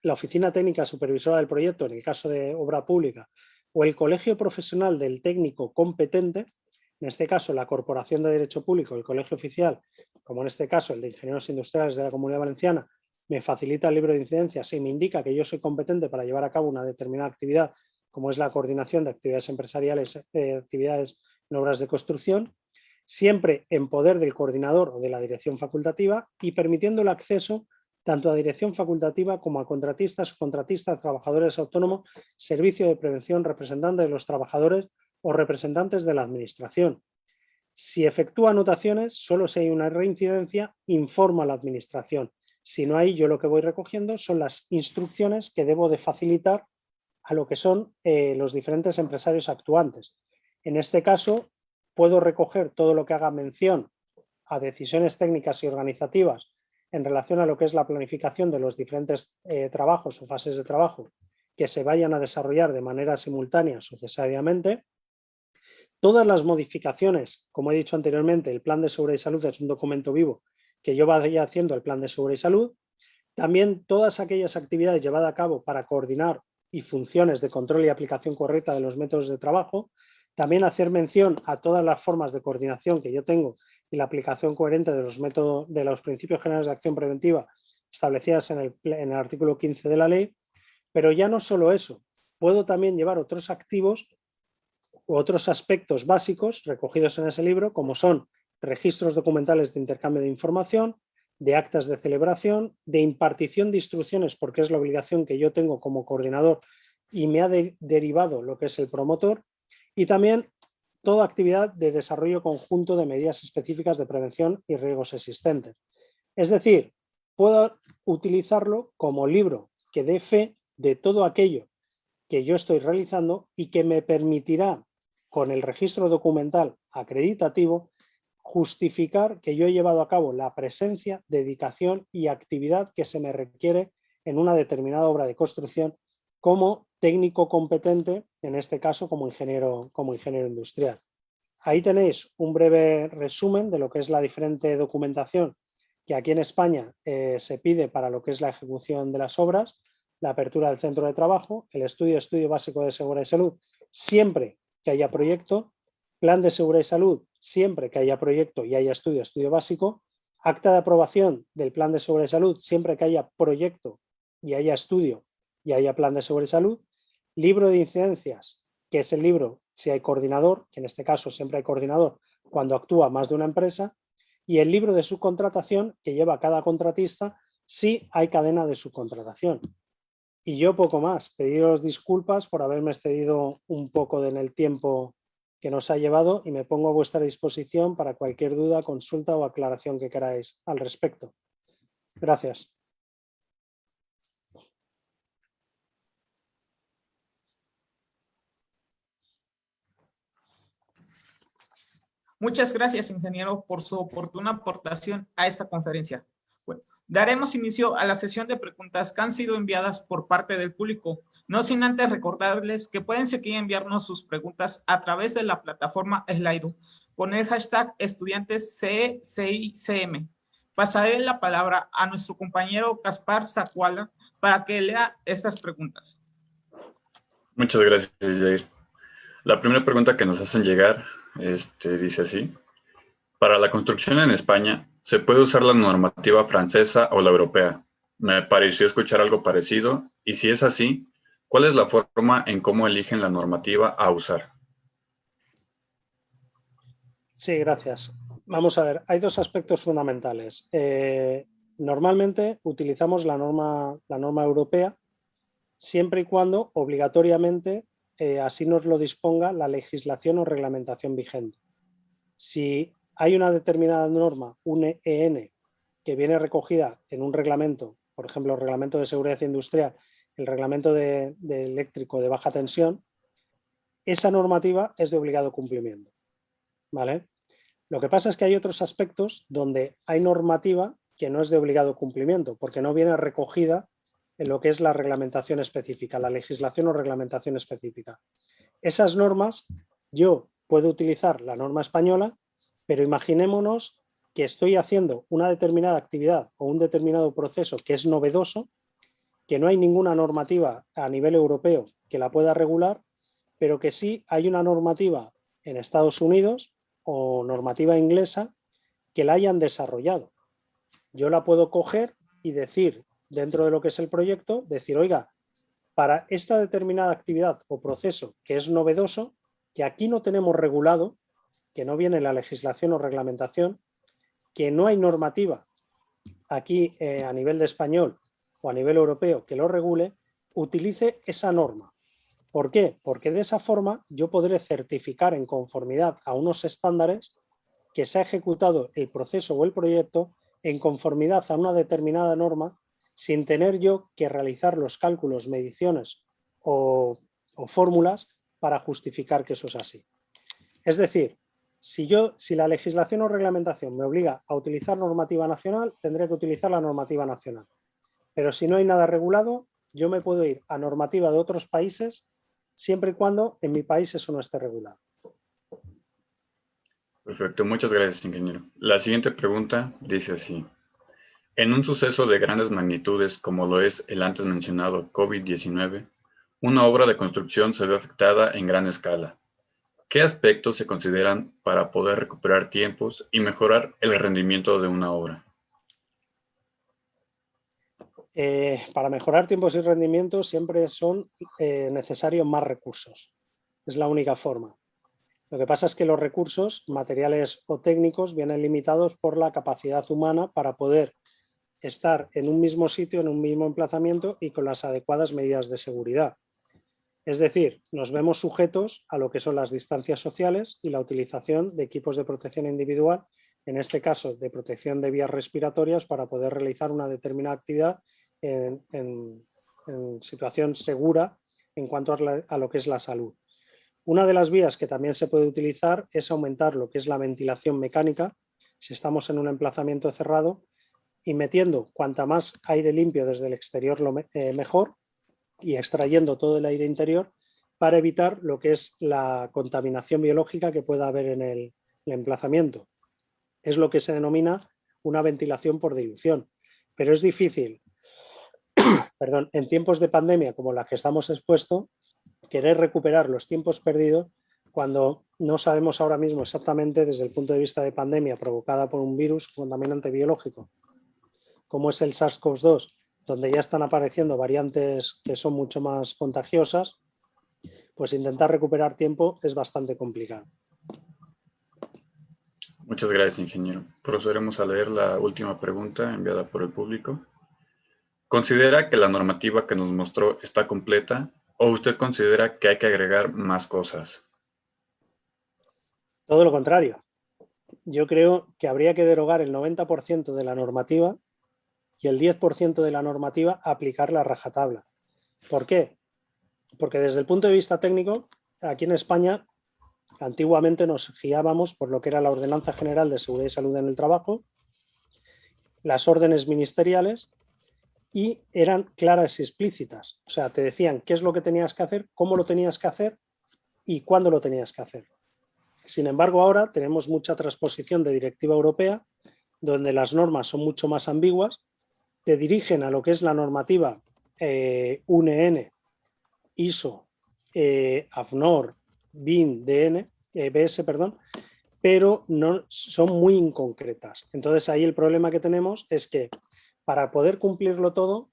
Speaker 2: Oficina Técnica Supervisora del proyecto, en el caso de obra pública, o el colegio profesional del técnico competente, en este caso la Corporación de Derecho Público, el colegio oficial, como en este caso el de Ingenieros Industriales de la Comunidad Valenciana, me facilita el libro de incidencias y me indica que yo soy competente para llevar a cabo una determinada actividad, como es la coordinación de actividades empresariales, actividades en obras de construcción, siempre en poder del coordinador o de la dirección facultativa y permitiendo el acceso tanto a dirección facultativa como a contratistas, subcontratistas, trabajadores autónomos, servicio de prevención, representantes de los trabajadores o representantes de la administración. Si efectúa anotaciones, solo si hay una reincidencia, informa a la administración. Si no hay, yo lo que voy recogiendo son las instrucciones que debo de facilitar a lo que son los diferentes empresarios actuantes. En este caso, puedo recoger todo lo que haga mención a decisiones técnicas y organizativas en relación a lo que es la planificación de los diferentes trabajos o fases de trabajo que se vayan a desarrollar de manera simultánea sucesivamente. Todas las modificaciones, como he dicho anteriormente, el Plan de Seguridad y Salud es un documento vivo que yo vaya haciendo el Plan de Seguridad y Salud. También todas aquellas actividades llevadas a cabo para coordinar y funciones de control y aplicación correcta de los métodos de trabajo. También hacer mención a todas las formas de coordinación que yo tengo y la aplicación coherente de los métodos, de los principios generales de acción preventiva establecidas en el artículo 15 de la ley. Pero ya no solo eso, puedo también llevar otros activos u otros aspectos básicos recogidos en ese libro, como son registros documentales de intercambio de información, de actas de celebración, de impartición de instrucciones, porque es la obligación que yo tengo como coordinador y me ha derivado lo que es el promotor, y también toda actividad de desarrollo conjunto de medidas específicas de prevención y riesgos existentes. Es decir, puedo utilizarlo como libro que dé fe de todo aquello que yo estoy realizando y que me permitirá, con el registro documental acreditativo, justificar que yo he llevado a cabo la presencia, dedicación y actividad que se me requiere en una determinada obra de construcción como técnico competente, en este caso como ingeniero industrial. Ahí tenéis un breve resumen de lo que es la diferente documentación que aquí en España se pide para lo que es la ejecución de las obras, la apertura del centro de trabajo, el estudio básico de seguridad y salud, siempre que haya proyecto, plan de seguridad y salud, siempre que haya proyecto y haya estudio básico, acta de aprobación del plan de seguridad y salud, siempre que haya proyecto y haya estudio y haya plan de seguridad y salud, libro de incidencias, que es el libro si hay coordinador, que en este caso siempre hay coordinador cuando actúa más de una empresa, y el libro de subcontratación que lleva cada contratista si hay cadena de subcontratación. Y yo poco más, pediros disculpas por haberme excedido un poco en el tiempo que nos ha llevado y me pongo a vuestra disposición para cualquier duda, consulta o aclaración que queráis al respecto. Gracias.
Speaker 1: Muchas gracias, ingeniero, por su oportuna aportación a esta conferencia. Bueno, daremos inicio a la sesión de preguntas que han sido enviadas por parte del público. No sin antes recordarles que pueden seguir enviarnos sus preguntas a través de la plataforma Slido con el hashtag estudiantesCCICM. Pasaré la palabra a nuestro compañero Gaspar Zacuala para que lea estas preguntas.
Speaker 3: Muchas gracias, Jair. La primera pregunta que nos hacen llegar dice así: para la construcción en España, ¿se puede usar la normativa francesa o la europea? Me pareció escuchar algo parecido, y si es así, ¿cuál es la forma en cómo eligen la normativa a usar?
Speaker 2: Sí, gracias. Vamos a ver, hay dos aspectos fundamentales. Normalmente utilizamos la norma europea siempre y cuando obligatoriamente así nos lo disponga la legislación o reglamentación vigente. Si hay una determinada norma, un EN, que viene recogida en un reglamento, por ejemplo, el reglamento de seguridad industrial, el reglamento de eléctrico de baja tensión, esa normativa es de obligado cumplimiento, ¿vale? Lo que pasa es que hay otros aspectos donde hay normativa que no es de obligado cumplimiento, porque no viene recogida en lo que es la reglamentación específica, la legislación o reglamentación específica. Esas normas, yo puedo utilizar la norma española, pero imaginémonos que estoy haciendo una determinada actividad o un determinado proceso que es novedoso, que no hay ninguna normativa a nivel europeo que la pueda regular, pero que sí hay una normativa en Estados Unidos o normativa inglesa que la hayan desarrollado. Yo la puedo coger y decir, dentro de lo que es el proyecto, decir, oiga, para esta determinada actividad o proceso que es novedoso, que aquí no tenemos regulado, que no viene en la legislación o reglamentación, que no hay normativa aquí a nivel de español o a nivel europeo que lo regule, utilice esa norma. ¿Por qué? Porque de esa forma yo podré certificar en conformidad a unos estándares que se ha ejecutado el proceso o el proyecto en conformidad a una determinada norma sin tener yo que realizar los cálculos, mediciones o fórmulas para justificar que eso es así. Es decir, si la legislación o reglamentación me obliga a utilizar normativa nacional, tendré que utilizar la normativa nacional. Pero si no hay nada regulado, yo me puedo ir a normativa de otros países siempre y cuando en mi país eso no esté regulado.
Speaker 3: Perfecto, muchas gracias, ingeniero. La siguiente pregunta dice así. En un suceso de grandes magnitudes como lo es el antes mencionado COVID-19, una obra de construcción se ve afectada en gran escala. ¿Qué aspectos se consideran para poder recuperar tiempos y mejorar el rendimiento de una obra?
Speaker 2: Para mejorar tiempos y rendimientos siempre son necesarios más recursos. Es la única forma. Lo que pasa es que los recursos, materiales o técnicos, vienen limitados por la capacidad humana para poder estar en un mismo sitio, en un mismo emplazamiento y con las adecuadas medidas de seguridad. Es decir, nos vemos sujetos a lo que son las distancias sociales y la utilización de equipos de protección individual, en este caso de protección de vías respiratorias, para poder realizar una determinada actividad en situación segura en cuanto a lo que es la salud. Una de las vías que también se puede utilizar es aumentar lo que es la ventilación mecánica, si estamos en un emplazamiento cerrado, y metiendo cuanta más aire limpio desde el exterior mejor, y extrayendo todo el aire interior para evitar lo que es la contaminación biológica que pueda haber en el emplazamiento. Es lo que se denomina una ventilación por dilución, pero es difícil, en tiempos de pandemia como la que estamos expuestos, querer recuperar los tiempos perdidos cuando no sabemos ahora mismo exactamente desde el punto de vista de pandemia provocada por un virus contaminante biológico, como es el SARS-CoV-2, donde ya están apareciendo variantes que son mucho más contagiosas, pues intentar recuperar tiempo es bastante complicado.
Speaker 3: Muchas gracias, ingeniero. Procederemos a leer la última pregunta enviada por el público. ¿Considera que la normativa que nos mostró está completa o usted considera que hay que agregar más cosas?
Speaker 2: Todo lo contrario. Yo creo que habría que derogar el 90% de la normativa y el 10% de la normativa aplicarla a rajatabla. ¿Por qué? Porque desde el punto de vista técnico, aquí en España, antiguamente nos guiábamos por lo que era la Ordenanza General de Seguridad y Salud en el Trabajo, las órdenes ministeriales, y eran claras y explícitas. O sea, te decían qué es lo que tenías que hacer, cómo lo tenías que hacer y cuándo lo tenías que hacer. Sin embargo, ahora tenemos mucha transposición de directiva europea, donde las normas son mucho más ambiguas, te dirigen a lo que es la normativa UNN, ISO, AFNOR, BIN, DN, BS, pero no, son muy inconcretas. Entonces ahí el problema que tenemos es que para poder cumplirlo todo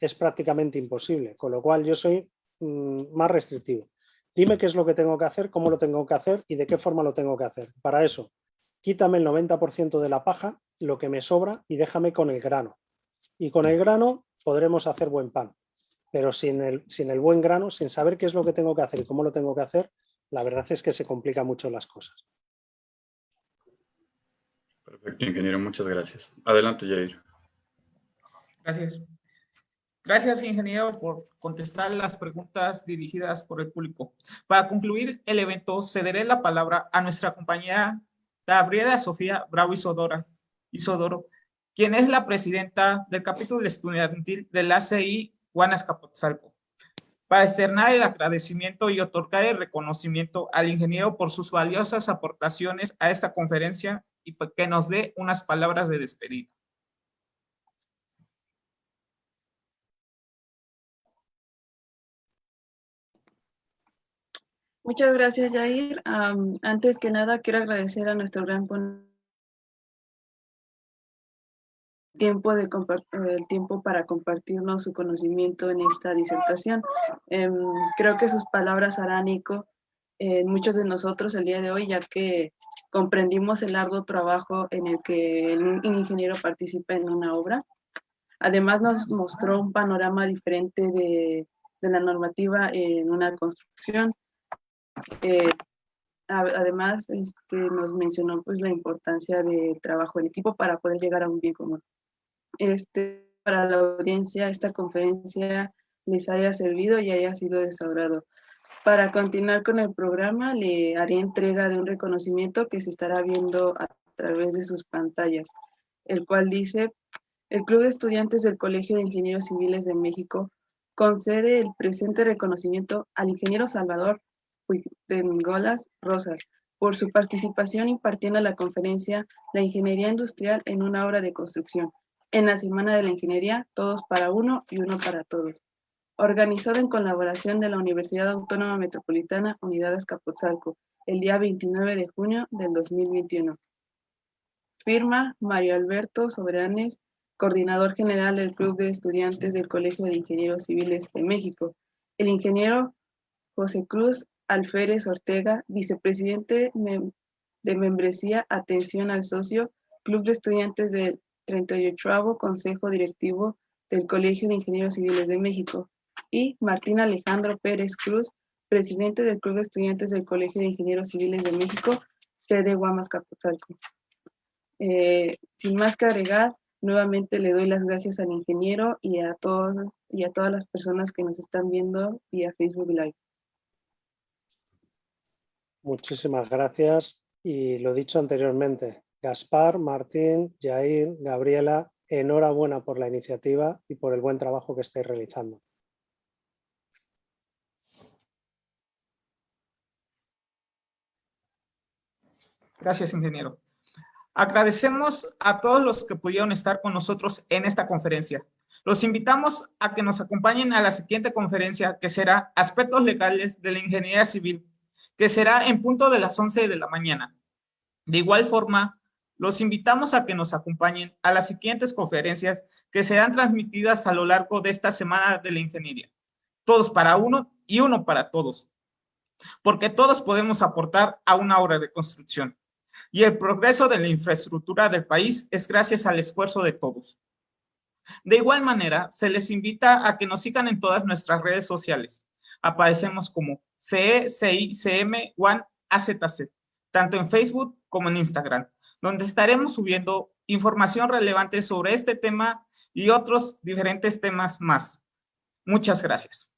Speaker 2: es prácticamente imposible, con lo cual yo soy más restrictivo. Dime qué es lo que tengo que hacer, cómo lo tengo que hacer y de qué forma lo tengo que hacer. Para eso, quítame el 90% de la paja, lo que me sobra, y déjame con el grano. Y con el grano podremos hacer buen pan. pero sin el buen grano, sin saber qué es lo que tengo que hacer y cómo lo tengo que hacer, la verdad es que se complican mucho las cosas.
Speaker 3: Perfecto, ingeniero, muchas gracias. Adelante, Jair.
Speaker 1: Gracias. Gracias, ingeniero, por contestar las preguntas dirigidas por el público. Para concluir el evento, cederé la palabra a nuestra compañera Gabriela Sofía Bravo Isodoro, quien es la presidenta del capítulo estudiantil de la CI Guanacapotzalco, para externar el agradecimiento y otorgar el reconocimiento al ingeniero por sus valiosas aportaciones a esta conferencia y que nos dé unas palabras de despedida.
Speaker 4: Muchas gracias, Jair. Antes que nada, quiero agradecer a nuestro gran el tiempo para compartirnos su conocimiento en esta disertación. Creo que sus palabras harán eco en muchos de nosotros el día de hoy, ya que comprendimos el arduo trabajo en el que un ingeniero participa en una obra. Además, nos mostró un panorama diferente de la normativa en una construcción. Además, nos mencionó pues la importancia del trabajo en equipo para poder llegar a un bien común. Para la audiencia, esta conferencia les haya servido y haya sido de su agrado. Para continuar con el programa, le haré entrega de un reconocimiento que se estará viendo a través de sus pantallas, el cual dice: el Club de Estudiantes del Colegio de Ingenieros Civiles de México concede el presente reconocimiento al ingeniero Salvador Huitengolas Rosas por su participación impartiendo la conferencia La Ingeniería Industrial en una obra de construcción, en la Semana de la Ingeniería, Todos para Uno y Uno para Todos, organizado en colaboración de la Universidad Autónoma Metropolitana Unidad Azcapotzalco, el día 29 de junio del 2021. Firma Mario Alberto Soberanes, coordinador general del Club de Estudiantes del Colegio de Ingenieros Civiles de México. El ingeniero José Cruz Alférez Ortega, vicepresidente de membresía Atención al Socio, Club de Estudiantes del 38º Consejo Directivo del Colegio de Ingenieros Civiles de México. Y Martín Alejandro Pérez Cruz, presidente del Club de Estudiantes del Colegio de Ingenieros Civiles de México, sede Guanacapotzalco. Sin más que agregar, nuevamente le doy las gracias al ingeniero y a todas las personas que nos están viendo vía Facebook Live.
Speaker 2: Muchísimas gracias. Y lo dicho anteriormente, Gaspar, Martín, Jair, Gabriela, enhorabuena por la iniciativa y por el buen trabajo que estáis realizando.
Speaker 1: Gracias, ingeniero. Agradecemos a todos los que pudieron estar con nosotros en esta conferencia. Los invitamos a que nos acompañen a la siguiente conferencia, que será Aspectos Legales de la Ingeniería Civil, que será en punto de las 11 de la mañana. De igual forma, los invitamos a que nos acompañen a las siguientes conferencias que serán transmitidas a lo largo de esta Semana de la Ingeniería. Todos para uno y uno para todos. Porque todos podemos aportar a una obra de construcción. Y el progreso de la infraestructura del país es gracias al esfuerzo de todos. De igual manera, se les invita a que nos sigan en todas nuestras redes sociales. Aparecemos como CECICM One AZC, tanto en Facebook como en Instagram, donde estaremos subiendo información relevante sobre este tema y otros diferentes temas más. Muchas gracias.